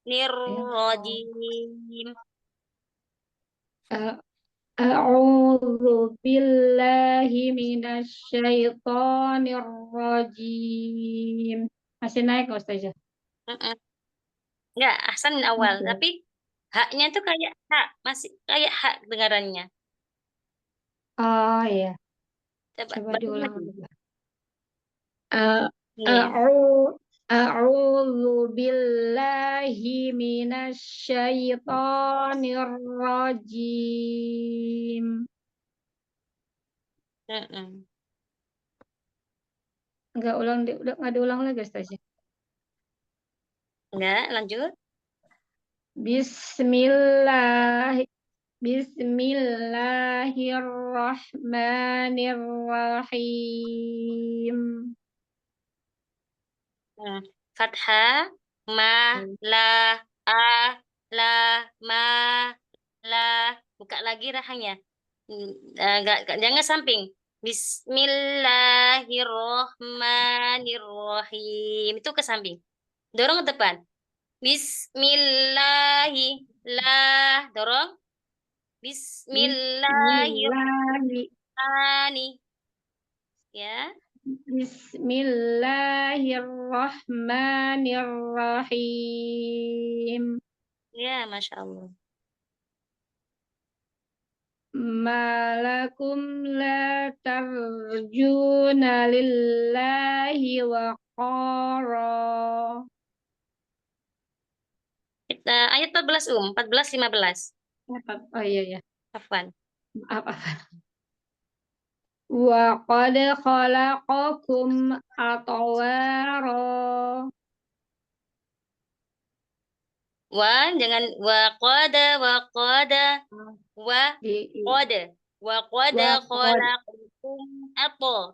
nirrojim. A'udzu billahi minasyaitonir rajim. Masih naik Ustazah? Enggak, Ahsan awal. Oke. Tapi haknya tuh kayak hak. Masih kayak hak dengarannya. Oh iya. Coba Diulang lagi. dulu. Iya. A'udzu billahi minasyaitonir rajim. Enggak diulang lagi Ustazah. Enggak, lanjut. Bismillahirrahmanirrahim. Fathah, ma, la, a, la, ma, la. Buka lagi rahangnya. Jangan samping. Bismillahirrohmanirrohim. Itu ke samping. Dorong ke depan. Bismillahi, lah. Dorong. Bismillahirrahmanirrahim. Ya. Bismillahirrahmanirrahim. Ya, Masya Allah. Malakum la tarjuna lillahi waqara. Ayat 14, 14, 15. Oh iya ya. Afwan. Apa? Wa qad khalaqakum atwara. jangan wa Di, qada wa qad. khalaqakum apa?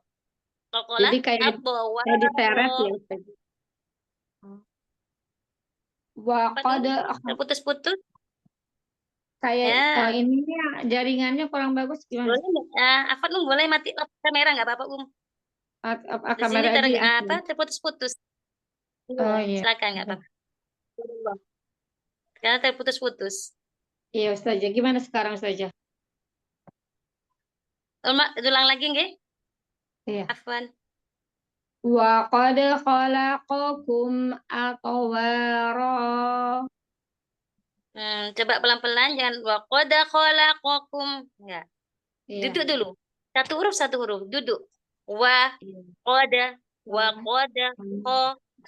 Jadi Qalqalah kayak apa kayak diseret waro. ya Ustaz. Wa Apa tuh? qad Terputus-putus. kayak Ya. ininya jaringannya kurang bagus gimana? Boleh nggak? Afat boleh mati kamera nggak apa-apa Di sini Kamera aja ya. terputus-putus. Oh Iya, iya. silakan nggak apa-apa. Karena terputus-putus. Iya Ustazah, gimana sekarang Ustazah? Ulang lagi nggih? Iya. Afwan. Wa qad khalaqakum atwara. Coba pelan-pelan, jangan wa qad khalaqakum. Ya. Iya. Duduk dulu. Satu huruf. Duduk. Wa qada wa qada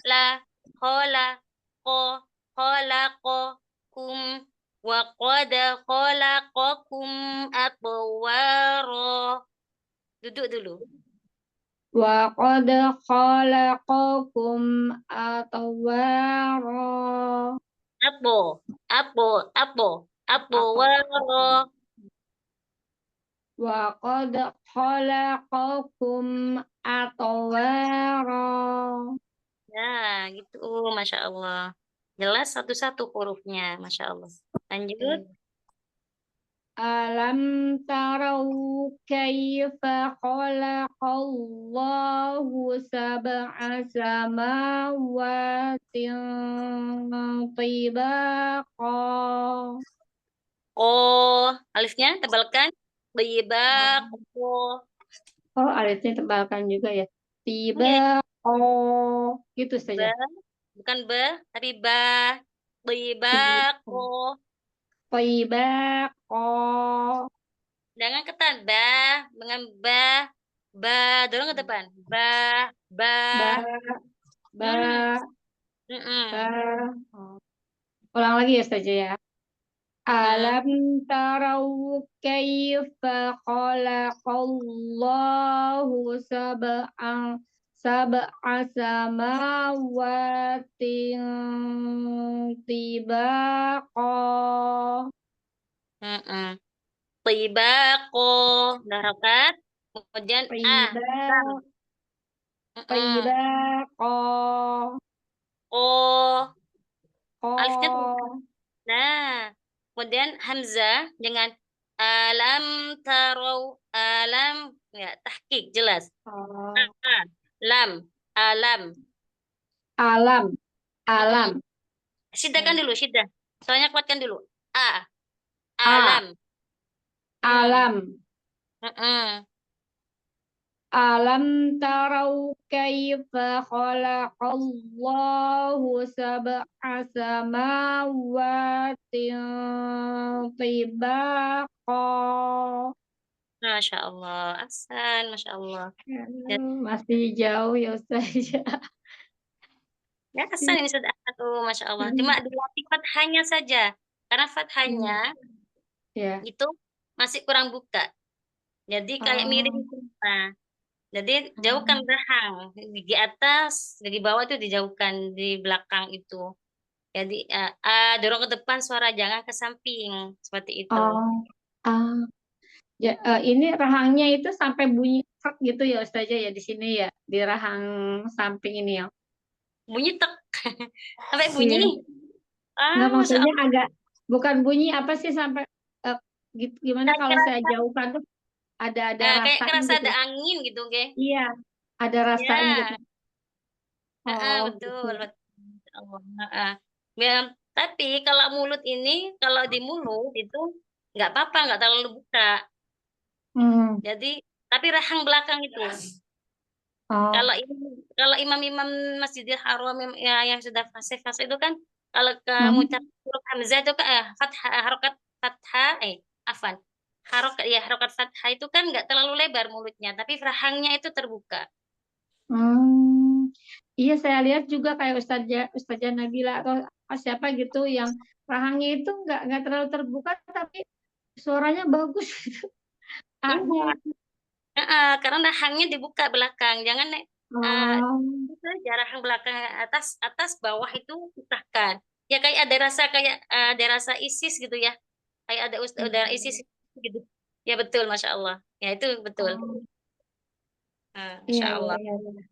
la khala ko khalaqakum wa qada khalaqakum atwara. Duduk dulu. Wa qad khalaqakum atwara. Atwara. Wa qad khalaqakum atwara. Ya, gitu. Masya Allah. Jelas satu-satu hurufnya. Masya Allah. Lanjut. Alam tarau kaifa khalaqallahu sab'a samawatin tibaqa. Oh, alifnya tebalkan. Bebak. Oh, Oh, alifnya tebalkan juga ya. Tibaqa. Gitu saja. bukan be, tapi ba. Bebak. Oh, Tibaqa. jangan ketan. Ba, dengan ba. Ba, dorong ke depan. Ba, ba. Ba, ba, Mm-mm. ba. Oh. Ulang lagi ya saja ya. Alam tarau kaifa khalaqallahu sab'a samawatin tibaqa. Tibako. Udah rokat. Kemudian lam. Tibaqa. Oh, alifnya tuh. Qa. Nah, kemudian hamzah dengan alam ya tahqiq jelas. Oh. Lam, alam. Alam. Alam. Syidahkan dulu, syiddah. Soalnya kuatkan dulu. A. Alam. Alam. Mm-mm. Alam tarau kaifa khalaqallahu sab'a samawatin tibaqa. Masya Allah, Ahsan, Masya Allah. Masih jauh ya Ustaz. Ya, Ahsan ini sudah tuh, Masya Allah. Cuma dilatih fathahnya saja. Karena fathahnya Ya. itu masih kurang buka. Jadi kayak miring semua. Jadi jauhkan rahang di atas, di bawah itu dijauhkan di belakang itu. Jadi dorong ke depan suara, jangan ke samping seperti itu. Ya, ini rahangnya itu sampai bunyi krek gitu ya Ustazah ya di sini ya di rahang samping ini ya. Bunyi tek, sampai bunyi. Iya. Nggak, Masya maksudnya Allah. agak bukan bunyi apa sih sampai gitu, gimana Kayak kalau saya kerasa, jauhkan tuh ada kayak rasanya kerasa gitu. ada angin gitu, oke? Iya, ada rasanya Ya, gitu. Oh, betul. gitu. Masya Allah. Ya, tapi kalau mulut ini, kalau di mulut itu nggak apa-apa, nggak terlalu buka. Jadi, tapi rahang belakang itu. Oh. Kalau imam-imam Masjidil Haram yang sudah fasih-fasih itu kan, kalau mengucap huruf hamzah itu kan fathah, harokat fathah, afan. Harokat fathah itu kan nggak terlalu lebar mulutnya, tapi rahangnya itu terbuka. Iya, saya lihat juga kayak Ustazah Nabila atau siapa gitu yang rahangnya itu nggak terlalu terbuka tapi suaranya bagus gitu. Karena rahangnya dibuka belakang, jangan itu aja rahang belakang atas bawah itu pisahkan. Ya kayak ada rasa ISIS gitu ya. Kayak ada udara ISIS gitu. Ya betul, Masya Allah. Ya itu betul. Oh, Masya iya, iya, Allah. iya, iya. Ya,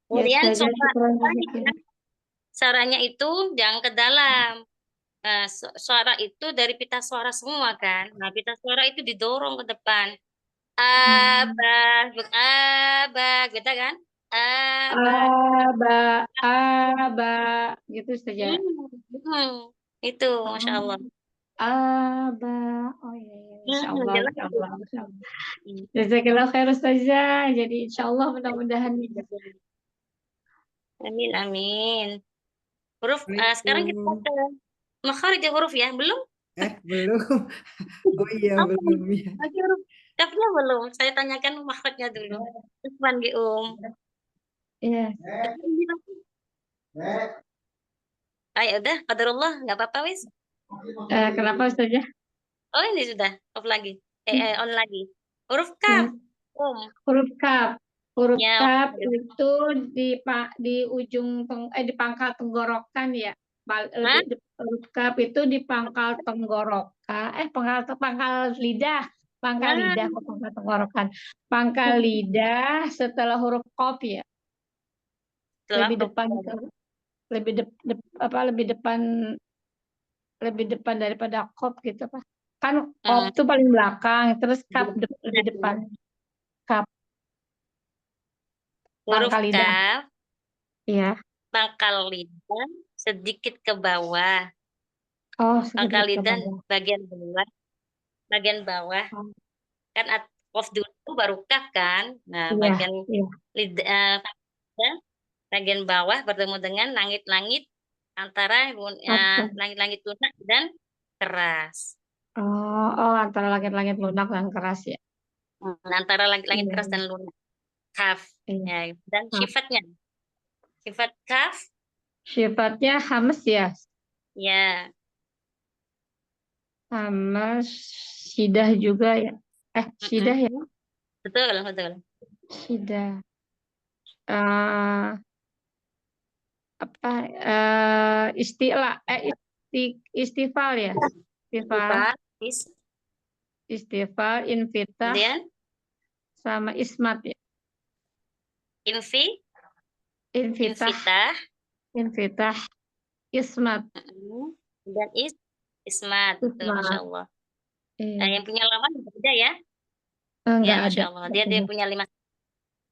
Kemudian Ustazah, syukran jazakallah. suaranya itu jangan ke dalam. Suara itu dari pita suara semua kan. Nah, pita suara itu didorong ke depan. Abah, abah, gitu kan? Abah. Aba, aba, gitu Ustazah. Itu, Masya Allah. Aba, oh iya, iya. Insya Allah, Jelas. insya Allah, insya Allah. Jazakallah khair Ustazah. Jadi insya Allah mudah-mudahan Amin, amin. Huruf, sekarang kita Assalamualaikum. ke makharij huruf ya, belum? Belum. Oh iya, Apa? belum ya. Masih huruf kafnya belum? Saya tanyakan makhrajnya dulu. Depan Gi Iya. Ah, ya udah, qadarullah, nggak apa-apa wis. Kenapa Ustazah? Oh, ini sudah off lagi. On lagi. Huruf Ya, kaf. huruf kaf. Huruf Ya, kaf itu di ujung di pangkal tenggorokan ya. Hah? Huruf kaf itu di pangkal tenggorokan. Pangkal lidah. Pangkal Nah, lidah kok pangkal tenggorokan. Pangkal lidah setelah huruf qaf ya. setelah Lebih huruf depan kaf. lebih depan daripada qaf gitu Pak. Kan qaf itu paling belakang, terus kaf lebih depan. Kaf Huruf pangkal lidah. kaf, Iya. pangkal lidah sedikit ke bawah. Oh, Pangkal sedikit ke lidah bawah. bagian bawah. Bagian bawah. Oh, Kan qaf dulu baru kaf kan. Nah, iya, bagian iya. lidah, bagian bawah bertemu dengan langit-langit antara Apa? langit-langit lunak dan keras. Oh, antara langit-langit lunak dan keras ya. Antara langit-langit Iya, keras dan lunak. Kaf. iya. Ya, dan sifatnya. Sifat kaf, Sifatnya hamas ya. ya, Hamas, sidah juga ya. Sidah ya. betul, betul. Sidah. Eh, apa? Istifal ya. Istifal, Sifat, istifal, infitah, kemudian sama ismat ya. Infitah, infitah, infitah, ismat. dan ismat, betul, Masya Ismat. Allah. Iya. Yang punya lawan beda ya? Enggak Ya, Masya ada. Allah. Dia punya 5.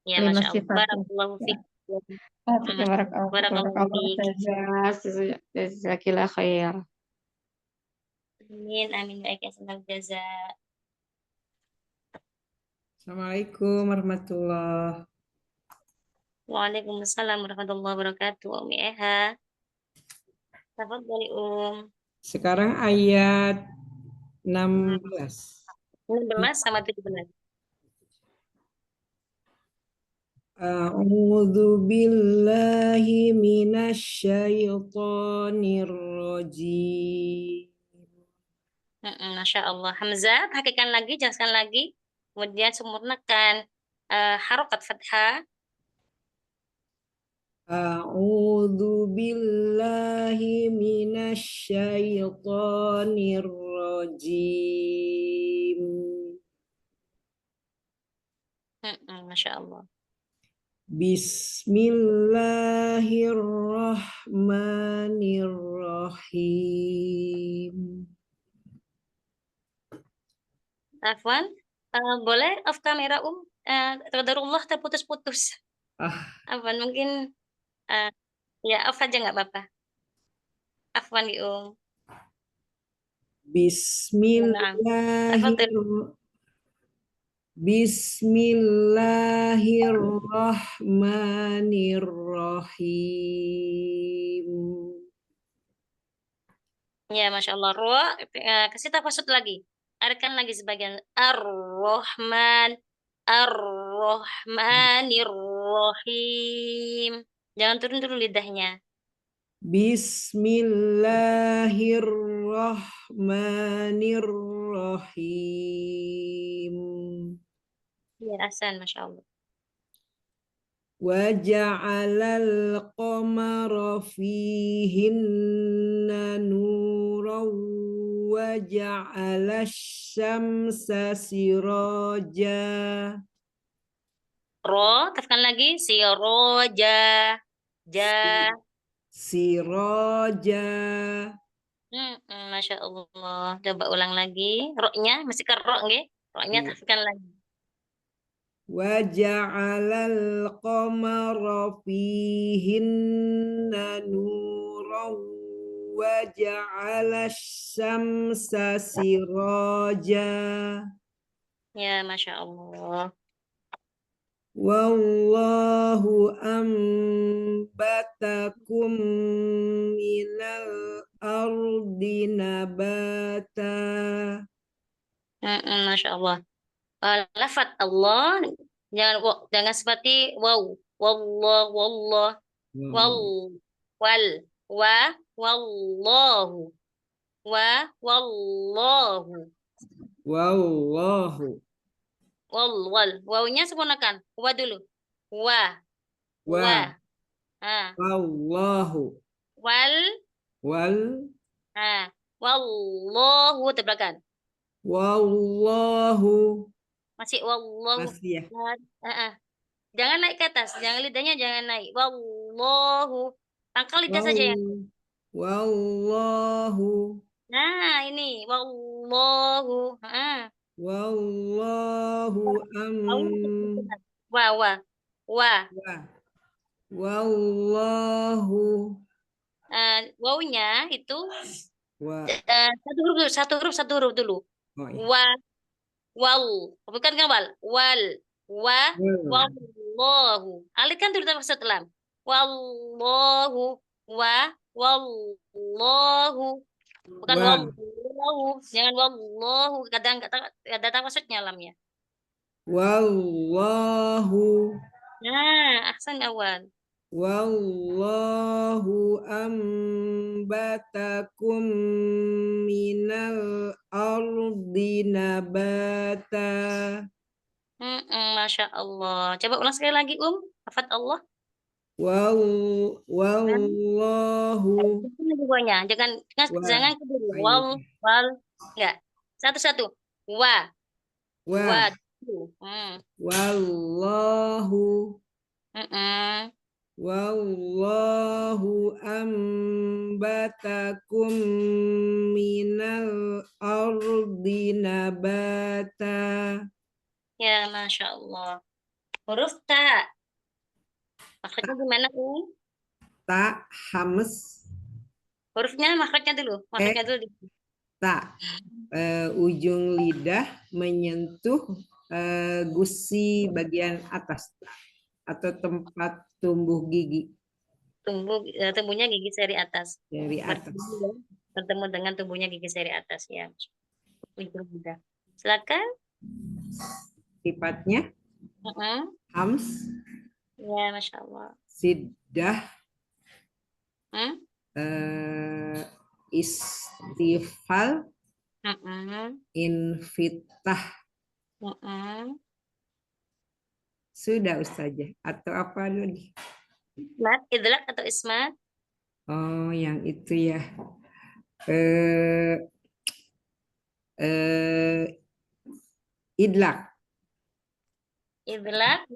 Ya, 5 Masya Allah. sifat. Barakallahu Ya. fiik. Barakallahu fiik. Jazakillah khair. Amin, amin. Baik, ya, senang jaza. Assalamualaikum warahmatullahi. Waalaikumsalam warahmatullahi wabarakatuh. Umi Eha. Tafadhali, Sekarang ayat 16. 16 sama 17. A'udzu billahi minasyaitonir rajim. Masya Allah. Hamzah, hakikan lagi, jelaskan lagi. Kemudian sempurnakan harokat fathah. A'udzu billahi minasyaitonir rajim. Masya Allah. Bismillahirrahmanirrahim. Afwan, boleh off kamera qadarullah terputus-putus. Afwan, mungkin ya off aja nggak apa-apa. Afwan di Bismillahirrahmanirrahim. Ya, Masya Allah. Kasih tafasud lagi. Arkan lagi sebagian. Ar-Rahman. Ar-Rahmanirrahim. Jangan turun dulu lidahnya. Bismillahirrahmanirrahim. Ya, Hasan, Masya Allah. Waja'alal qamara fihinna nuran waja'alas syamsa siraja. Ro, tekan lagi. Si roja. Ja. Siraja. Masya Allah. Coba ulang lagi. Roknya, masih ke rok, nggih? Roknya Iya. tekan lagi. Waja'alal qamara fihinna nuran waja'alas syamsa siraja. Ya, Masya Allah. Wallahu ambatakum minal ardi nabata. Masya Allah. Lafat Allah jangan seperti wow, wallah, wallah, wal, wal, wallahu, wallahu, Wallahu. wal. Wawunya sempurnakan. Wa dulu. Wa. Wa. Ah, Wallahu. wal. Wal. Wallahu tebalkan. Wallahu. Masih wallahu. Masih ya. Jangan naik ke atas, lidahnya jangan naik. Wallahu. Pangkal lidah saja ya. Wallahu. Nah, ini wallahu. Wallahu Wa. Wallahu. Wawunya itu Wa. satu huruf dulu. Oh, iya. Wal. Bukan kan wal. Wal. Wallahu. Alihkan dulu maksud lam. Wallahu. Wallahu. Bukan wallahu. Jangan wallahu. Kadang datang maksudnya lamnya. Wallahu. Nah, aksan awal. Wallahu ambatakum minal ardi nabata. Masya Allah. Coba ulang sekali lagi, Hafat Allah. Wallahu. Jangan kedua. Wal. Enggak. Satu-satu. Wa. Wallahu. Mm-mm. Wallahu ambatakum minal ardi nabata. Ya, Masya Allah. Huruf ta. Makhrajnya gimana, Ta, hams. Hurufnya makhrajnya dulu. Makhrajnya dulu. Ta. Ujung lidah menyentuh gusi bagian atas atau tempat tumbuh gigi. Tumbuhnya gigi seri atas. Dari atas. Bertemu dengan tumbuhnya gigi seri atas ya. Ujung lidah. Silakan. Sifatnya hams. Ya, Masya Allah. Siddah. Istifal. Infitah. Sudah Ustazah. Atau apa lagi? Idlak atau ismat? Oh, yang itu ya. Idlak. Idlak.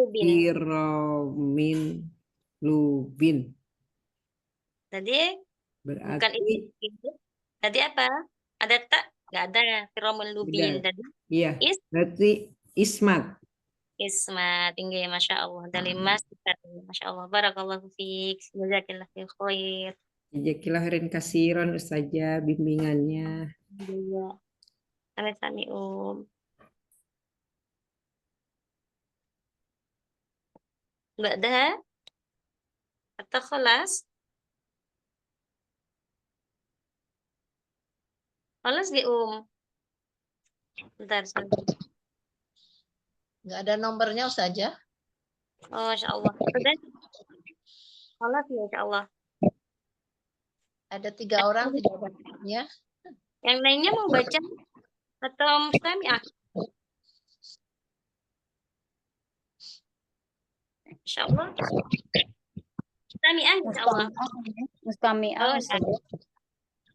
Firomin lubin. Tadi bukan itu. Tadi apa? Ada tak? Nggak ada ya. Firomin lubin tadi. Iya. Berarti ismat. Ismat, tinggi, Masya Allah. Dari mas, Masya Allah. Barakallahu fiik. Jazakillah khair. Jazakillah khairan kasiron Ustazah bimbingannya. Iya. Sami-sami, Nggak ada? Atau khalas? Khalas gak, Bentar, Nggak ada nomornya Ustazah. Oh, Masya Allah. Sudah? Khalas ya, Insya Allah. Ada 3 orang tidak ada nomornya. Yang lainnya mau baca atau mustami'ah? Insyaallah. Mustami'ah insyaallah. Mustami'ah Oh, Ustaz.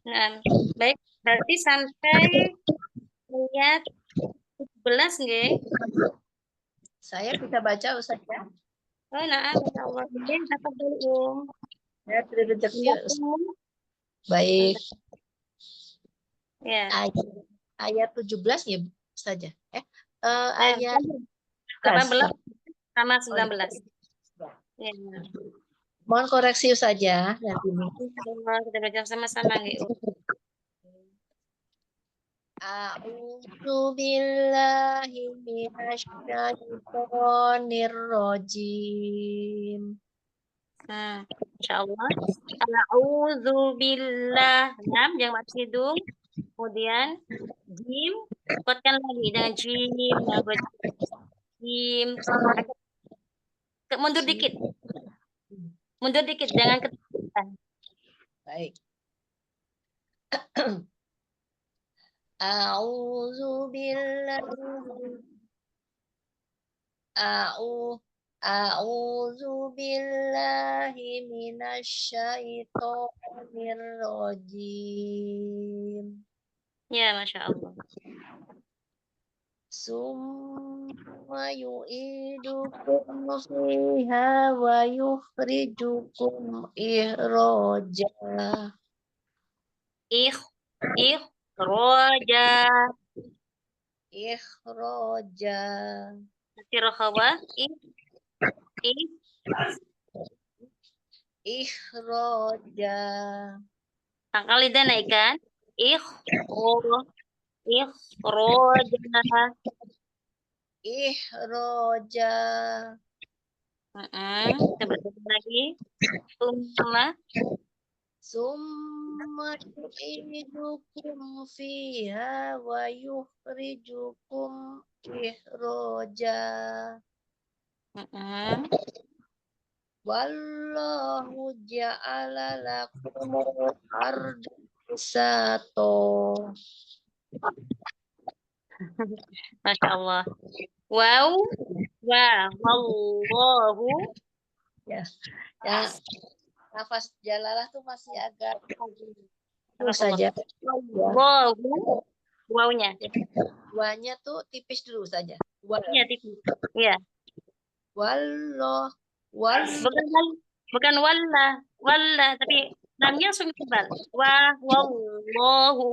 nah. Baik, berarti sampai ayat 17 nggih. Saya bisa baca Ustaz ya. Oh, na'am insyaallah. Nggih, tafadhol. Saya beri rezeki Ustaz. Umum. Baik. Ya. Ayat 17 ya saja. Ayat 18 18. sama 19. Ya. Mohon koreksi saja nanti ini. Insyaallah kita baca sama-sama nggih. A'udzu billahi minasyaitonir rajim. Nah, insyaallah. A'udzu billah. Nam jangan mati hidung. Kemudian jim, kuatkan lagi dengan jim, ya, buat jim. Mundur dikit. Mundur dikit, jangan ketekan. Baik. A'udzu billahi A'udzu billahi minasyaitonir rajim. Ya, Masya Allah. Summa yu'idukum fiha wa yukhrijukum ikhraja. Roja. Ikhraja. Nanti rohawa. Ikhraja. Pangkal lidah naikkan. Ikhraja. Kita berdoa lagi. Summa yu'idukum fiha wa yukhrijukum ikhraja. Wallahu ja'ala lakumul arda bisato. Masya Allah. Wow. Wallahu. Ya. Nafas jalalah tuh masih agak terus saja. Wallahu. Wawnya. Wanya tuh tipis dulu saja. Iya, tipis. Iya. Wallah. Bukan walla, tapi lamnya langsung tebal. Wallahu.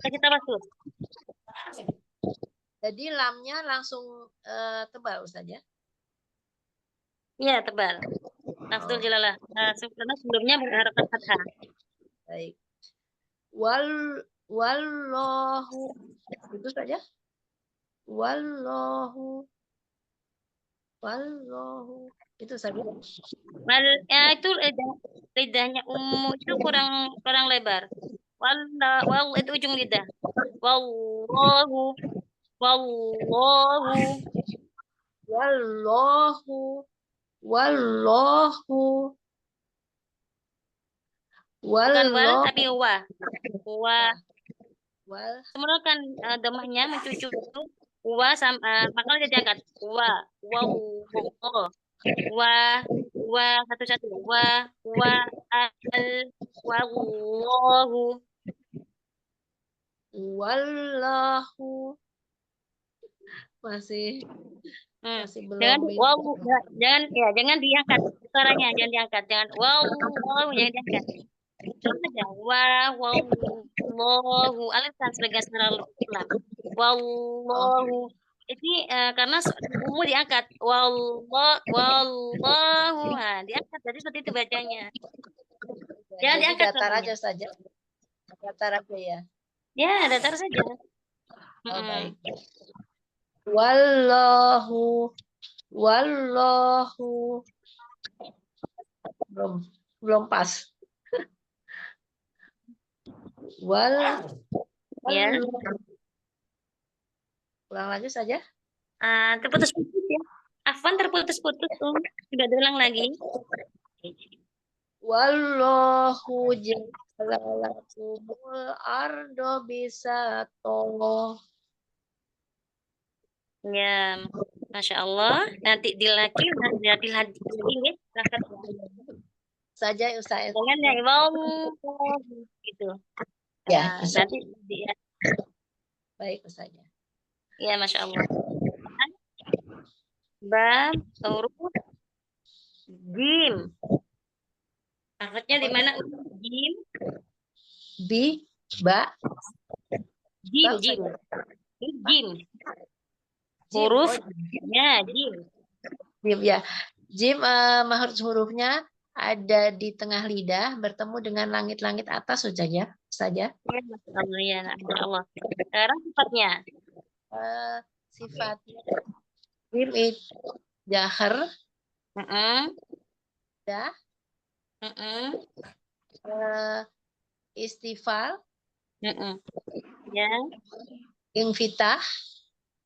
Kasih tabasus. Jadi lamnya langsung tebal Ustaz ya? Iya, tebal. Lafzul jalalah. Karena sebelumnya berharakat fathah. Baik. Wallahu. Itu saja. Wallahu. Itu saja. Itu lidahnya umum itu kurang lebar. Wal itu ujung lidah. Wallahu. Bukan wal tapi wa. Semua kan domahnya mencucu wa sama maka dia diangkat wa satu wallahu masih belum jangan diangkat suaranya, jangan diangkat, jangan diangkat. Aja wallahu alisan sebagai suara lam. Wallahu ini karena umum diangkat wallahu diangkat, jadi seperti itu bacanya. Jangan jadi diangkat datar aja saja. Datar aja ya. Ya, datar saja. Baik. Wallahu belum pas. Ya. Ulang lagi saja. Terputus-putus ya. Afwan terputus-putus tuh. Tidak diulang lagi. Wallahu ja'ala lakumul arda bisato. Ya. Masya Allah. Nanti dilaki, nanti lagi ya. Silakan. Saja Ustaz. Jangan ya Imam gitu. Ya, Nah, nanti ya, baik Ustaz. ya Masya Allah. Bab huruf jim. Maksudnya di mana jim? Bi, ba, Jim, Ustaz. jim. Ini jim. Jim, Hurufnya jim. Jim ya. Jim hurufnya ada di tengah lidah bertemu dengan langit-langit atas saja. Ya, Masya Allah, ya, Masya Allah. Sekarang sifatnya. Sifatnya Jim itu jahar, Heeh, dah, heeh, istifal, heeh. Ya, infitah,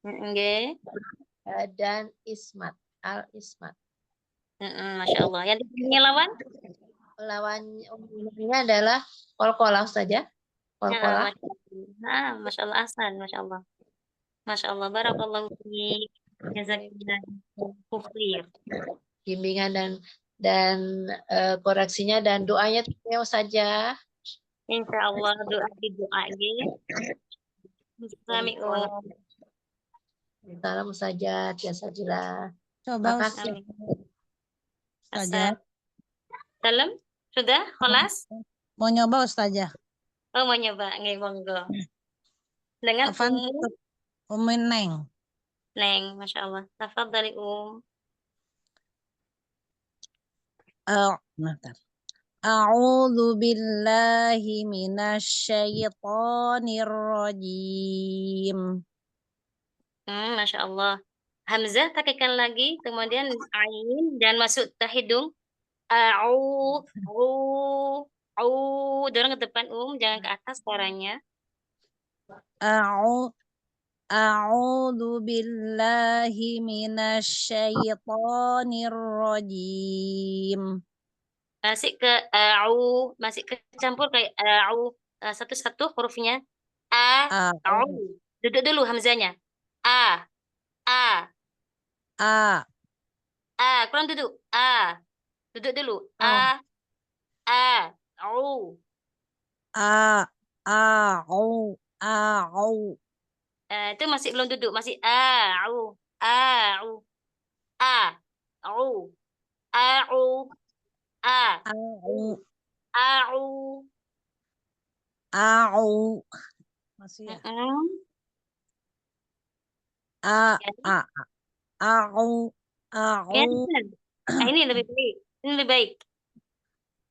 nggih. dan ismat, al-ismat. Masya Allah. Yang dipilihnya lawan? Lawannya adalah kolkolah saja. Kolkolah. Masya Allah, Ahsan, Masya Allah. Masya Allah, barakallahu fiik. Jazakallah khair. Bimbingan dan koreksinya dan doanya saja. Insya Allah doa di doa Assalamualaikum. Salam saja, biasa jelas. Coba Makasih. Ustazah. Salam, sudah, kholas? Mau nyoba Ustazah. Oh, mau nyoba, nggih, monggo. Dengan Afan Umin Neng. Neng, Masya Allah. Tafadhali Bentar. A'udzu billahi minasyaitonir rajim. Masya Allah. Hamzah takkan lagi, kemudian ain dan masuk ke hidung. Dorong ke depan jangan ke atas suaranya. A'udzu billahi minasyaitonir rajim. Masih ke masih kecampur kayak satu-satu hurufnya. Duduk dulu hamzanya. A. Kurang duduk. Duduk dulu. Itu masih belum duduk, masih Masih ya? Ini lebih baik. Ini lebih baik.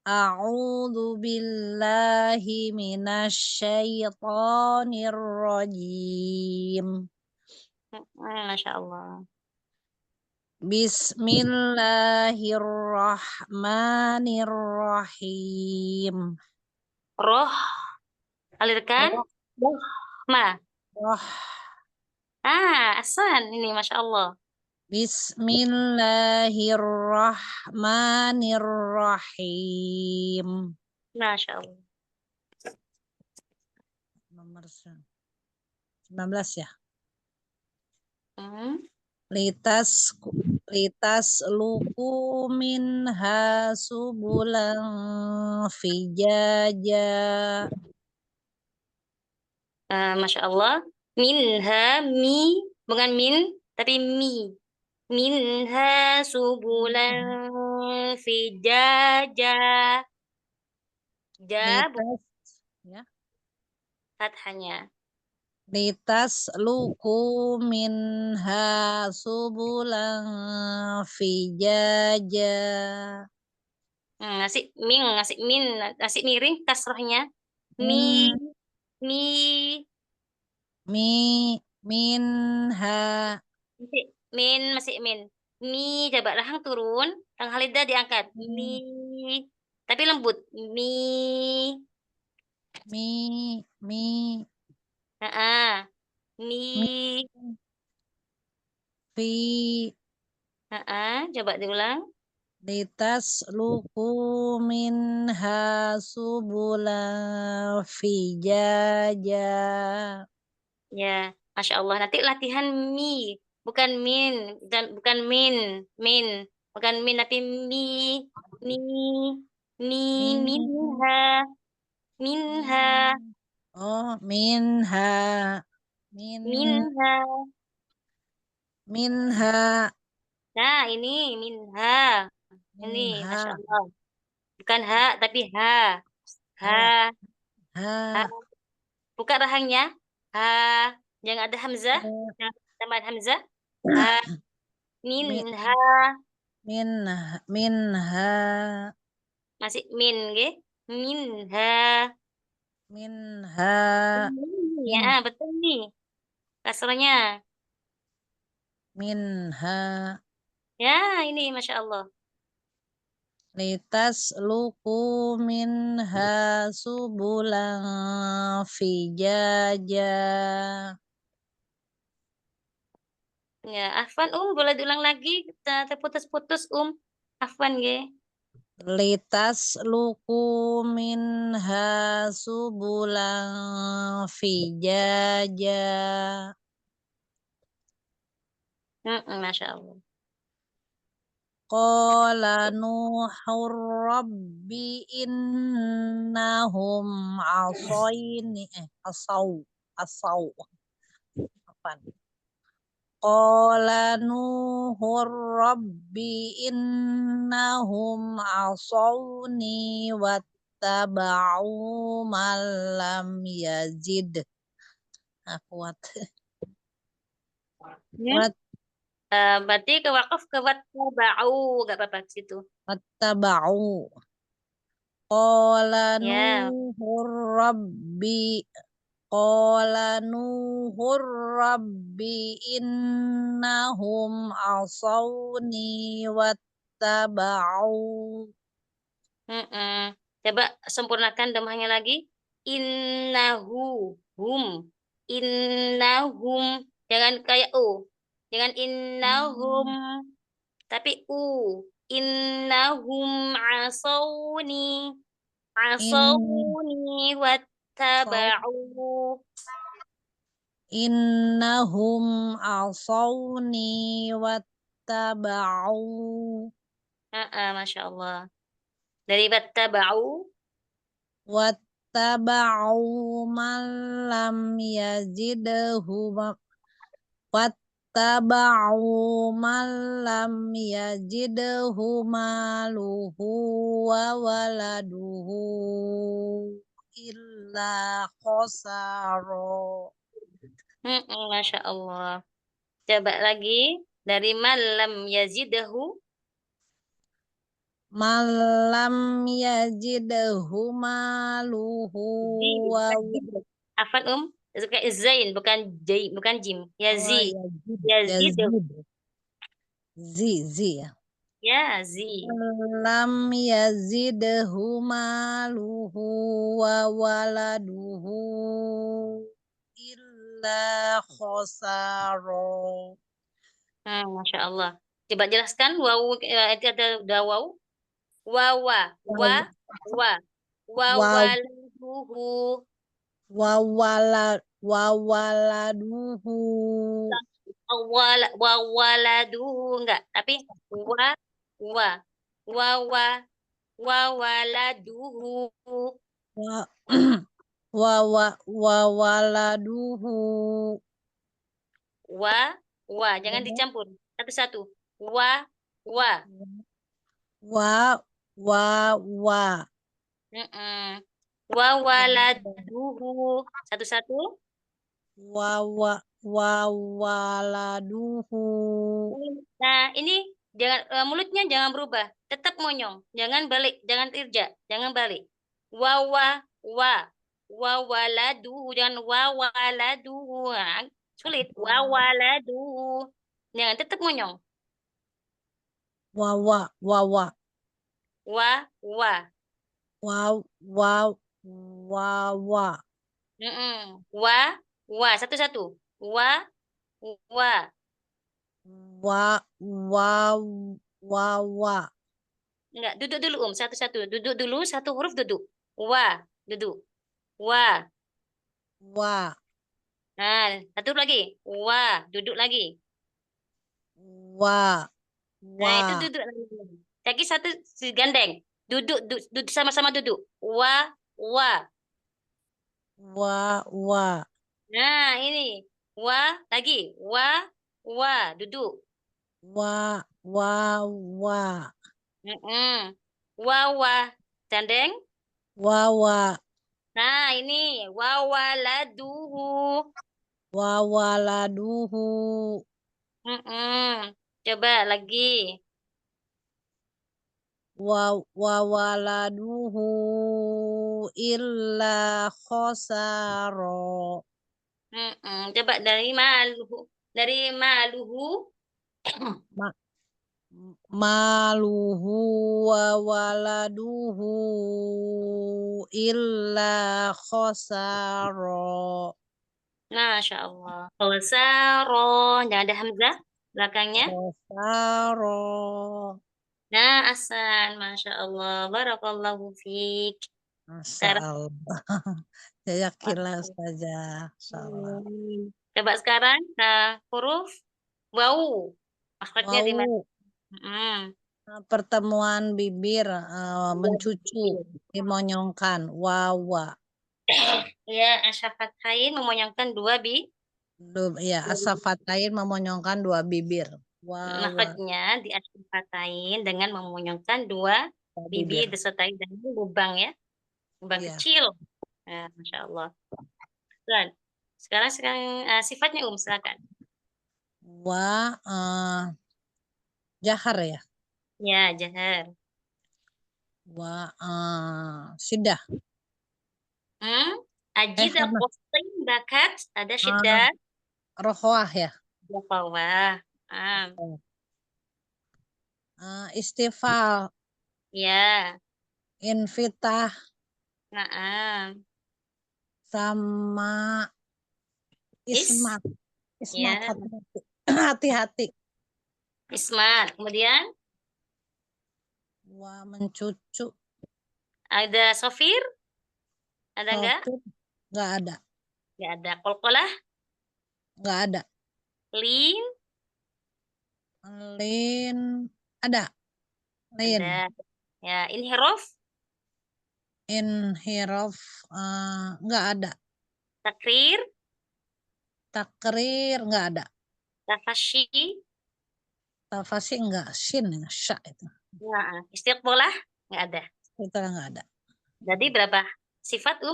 A'udzu billahi minasyaitonir rajim. Masya Allah. Bismillahirrahmanirrahim. Roh. Alirkan. Ma. Roh. Ahsan ini Masya Allah. Bismillahirrahmanirrahim. Masya Allah. Nomor 19 ya. Litas luku minha subulan fijaja. Masya Allah. Minha, bukan min, tapi mi. Minha subulan fijaja. Litas ya. Fathanya. Litas luku minha subulan fijaja. Ngasih miring kasrohnya. Minha. Masih min. Mi, coba rahang turun, rahang lidah diangkat. Mi. Tapi lembut. Mi. Mi. Fi. Coba diulang. Litas luku minha subulan fijaja. Ya, Masya Allah. Nanti latihan mi. bukan min, dan bukan min, bukan min tapi mi, minha, Oh, minha. minha. Minha. Nah, ini minha. Ini, Masya Minha. Allah. Bukan ha, tapi ha. Ha, ha. Ha. Buka rahangnya. Ha. Jangan ada hamzah. Jangan tambahan hamzah. Ha. Minha. Minha. Masih min, nggih. Minha. Minha. Ya, betul nih. Kasranya. Minha. Ya, ini Masya Allah. Litasluku minha subulan fijaja. Ya, Afwan, boleh diulang lagi? Terputus-putus, Afwan, nggih. Litasluku minha subulan fijaja. Masya Allah. Qala Nuhur Rabbi innahum asaw. Apaan? Qala Nuhur Rabbi innahum asawni wattaba'u man lam yazid. Kuat. Ya. Berarti ke wakaf ke wattaba'u, enggak apa-apa ke situ. Wattaba'u. Qala Ya. Nuhur Rabbi. Qala Nuhur Rabbi innahum asawni wattaba'u. Coba sempurnakan domahnya lagi. Innahum. Innahum. Jangan kayak Jangan innahum. Tapi Innahum asawni. Asawni wattaba'u. Innahum asawni wattaba'u. Masya Allah. Dari wattaba'u. Wattaba'u man lam yazidhu wattaba'u man lam yazidhu maluhu wa waladuhu illa khosaro. Masya Allah. Coba lagi dari malam yazidahu. Malam yazidhu maluhu wa Afan kayak zain bukan jim. Yazid. Yazid. Yazid. Ya. Ya, zi. Lam yazidhu maluhu wa waladuhu illa khosaro. Masya Allah. Coba jelaskan wawu itu ada wawu. Wawa, wawaladuhu. Wawaladuhu. Wawaladuhu enggak, tapi wawaladuhu. Wawaladuhu. Jangan dicampur. Satu-satu. Wawaladuhu. Satu-satu. Wawaladuhu. Nah, ini jangan mulutnya jangan berubah. Tetap monyong. Jangan balik, jangan irja, jangan balik. Wawaladuhu, jangan wawaladuhu. Nah, sulit. Wawaladuhu. Jangan tetap monyong. Wawa. Satu-satu. Enggak, duduk dulu satu-satu. Duduk dulu, satu huruf duduk. Duduk. Nah, satu lagi. Duduk lagi. Wa. Nah, itu Wa. duduk namanya. Lagi satu gandeng. Duduk sama-sama duduk. Wa. Wa. Nah, ini. Lagi. Wa. Duduk. Wa. Mm-mm. Wa. Gandeng. Wa. Nah, ini. Wawaladuhu. Wawaladuhu. Mm-mm. Coba lagi. Wawaladuhu illa khosaro. Coba dari maluhu. Dari maluhu. Ma- Maluhu wa waladuhu illa khosaro. Masya Allah. Khosaro. Jangan ada hamzah belakangnya. Khosaro. Nah, Asan. Masya Allah. Barakallahu fiik. Masya Sekarang. Allah. Jazakallah Ustazah. Masya Allah. Coba sekarang. Nah, huruf wau. Makhrajnya di mana? Wau. Pertemuan bibir mencucu, dimonyongkan. Wawa. Ya, asyafathain memonyongkan dua Ya, asafatain memonyongkan dua bibir. Wawa. makhrajnya di asyafatain dengan memonyongkan dua bibir disertai dengan lubang ya. Lubang Iya. kecil. Nah, Masya Allah. Dan sekarang sifatnya silakan. Jahar ya. Ya, jahar. Syiddah. Ajidah qastin bakat ada syiddah. Rohwah ya. Bawah. Istifal. Ya. Infitah. Sama ismat. Ismat, Ya. hati-hati. Ismat. Kemudian mencucu. ada sofir? Ada enggak? Enggak ada. Enggak ada. Qalqalah? Enggak ada. Lin? Lin ada. Lin. Ada. Ya, inhiraf? Inhiraf enggak ada. Takrir? Takrir enggak ada. Tafashi? Tafasi enggak, shin ya, sya itu. Nah, istiqbalah? Enggak ada. Itu enggak ada. Jadi berapa sifat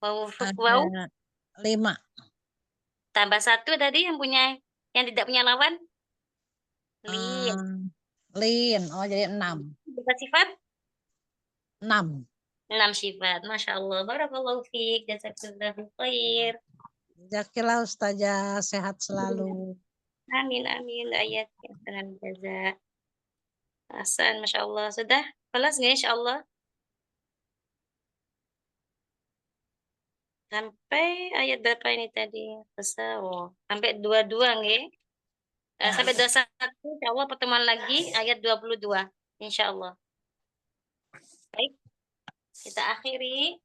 Wow. Ada 5. Tambah 1 tadi yang tidak punya lawan? Lin. Lin. Oh, jadi 6. Berapa sifat? 6. 6 sifat. Masya Allah. Barakallahu fiik. Jazakallahu khair. Jazakallah Ustazah, sehat selalu. Amin, amin. Ayat yang dengan jaza. Hasan, Masya Allah. Sudah? Kelas nggak Insya Allah? Sampai ayat berapa ini tadi? Sampai 22 nggih? Sampai 21 Insya Allah pertemuan lagi ayat 22 Insya Allah. Baik, kita akhiri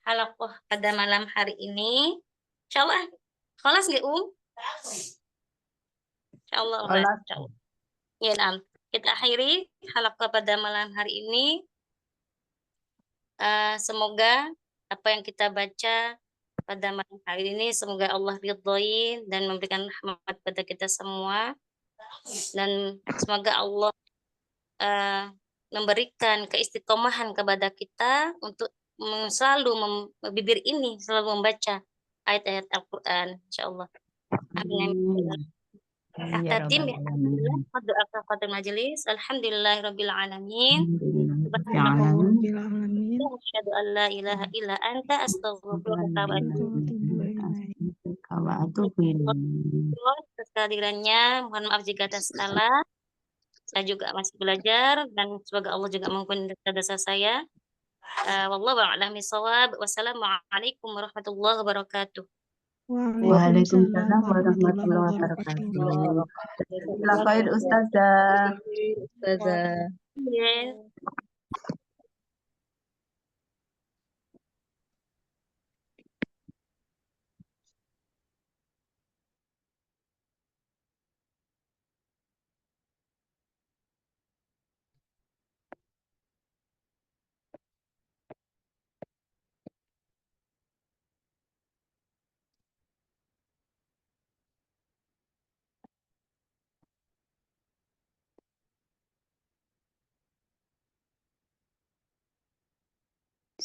halaqah pada malam hari ini. Insya Allah, kelas nggak Insya Allah. Insya Allah. Ya, kita akhiri halaqah pada malam hari ini. Semoga apa yang kita baca pada malam hari ini semoga Allah ridhoi dan memberikan rahmat pada kita semua, dan semoga Allah memberikan keistiqomahan kepada kita untuk selalu bibir ini selalu membaca ayat-ayat Al-Qur'an insyaallah. Amin. Akhtatim bihamdillah wa doa kafaratul majelis. Alhamdulillahirabbil alamin. Asyhadu an la ilaha illa anta astaghfiruka wa atubu ilaik. Kehadirannya, mohon maaf jika ada salah. Saya juga masih belajar dan semoga Allah juga mengampuni dosa saya. Wallahu a'lam bishawab. Wassalamualaikum warahmatullahi wabarakatuh. Waalaikumsalam warahmatullahi wabarakatuh. Silakan Ustazah. Yes.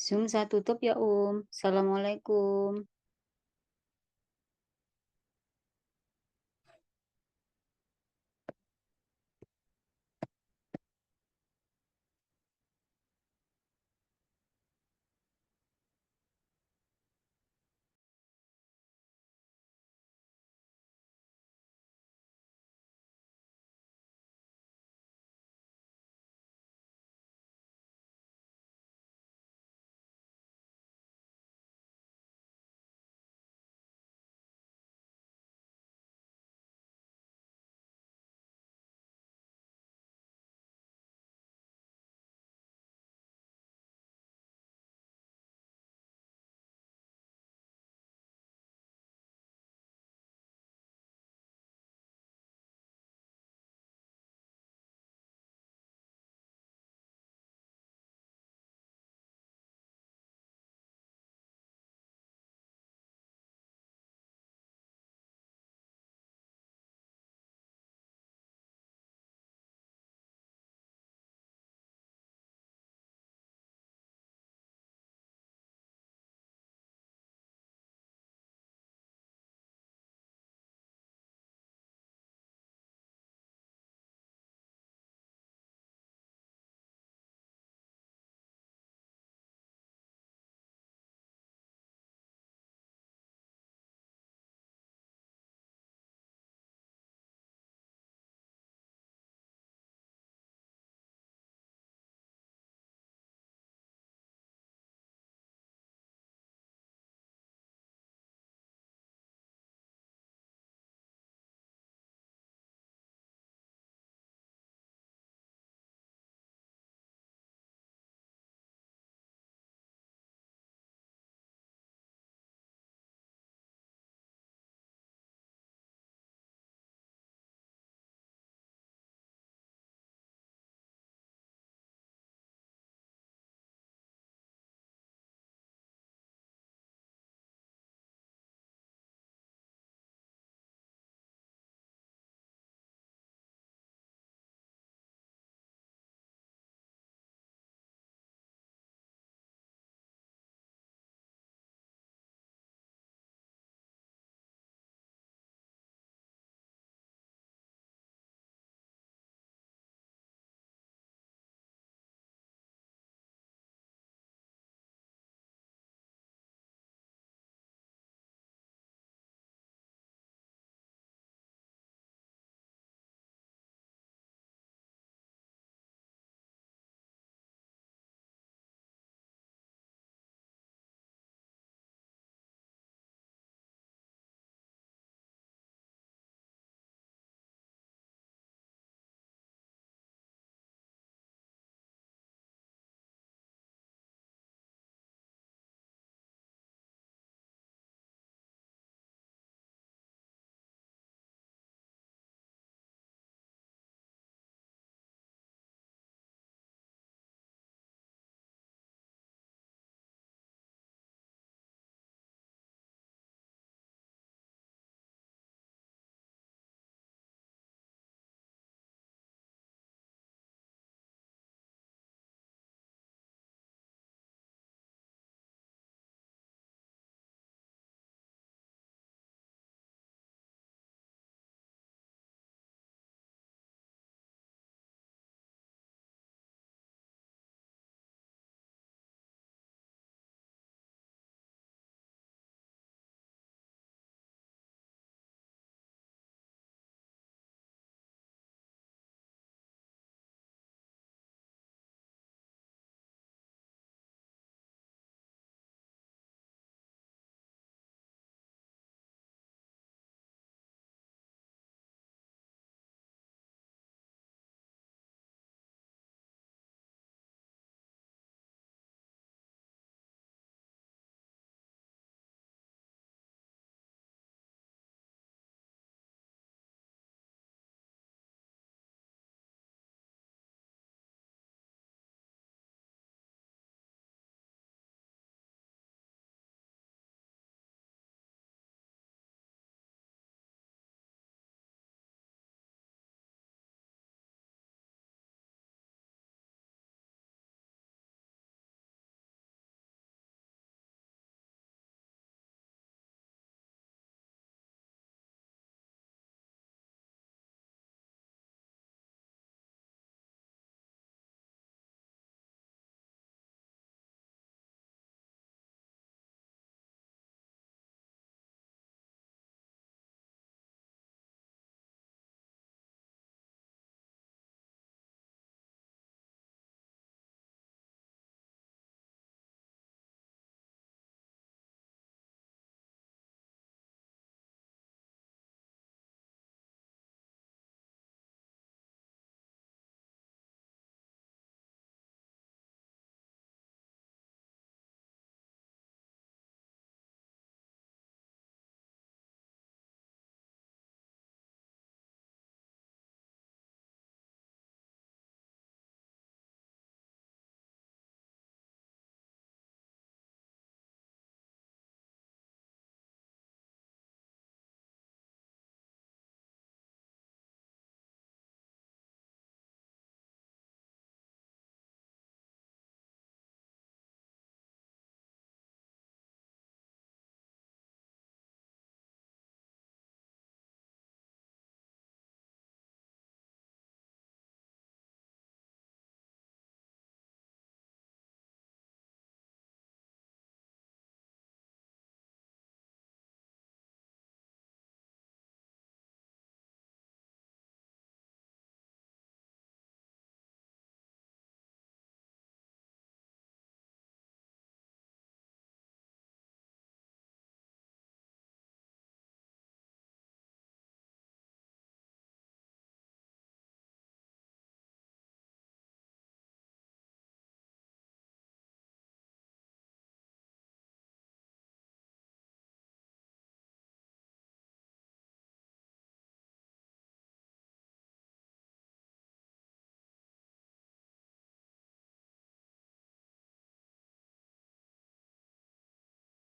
Zoom saya tutup ya, Assalamualaikum.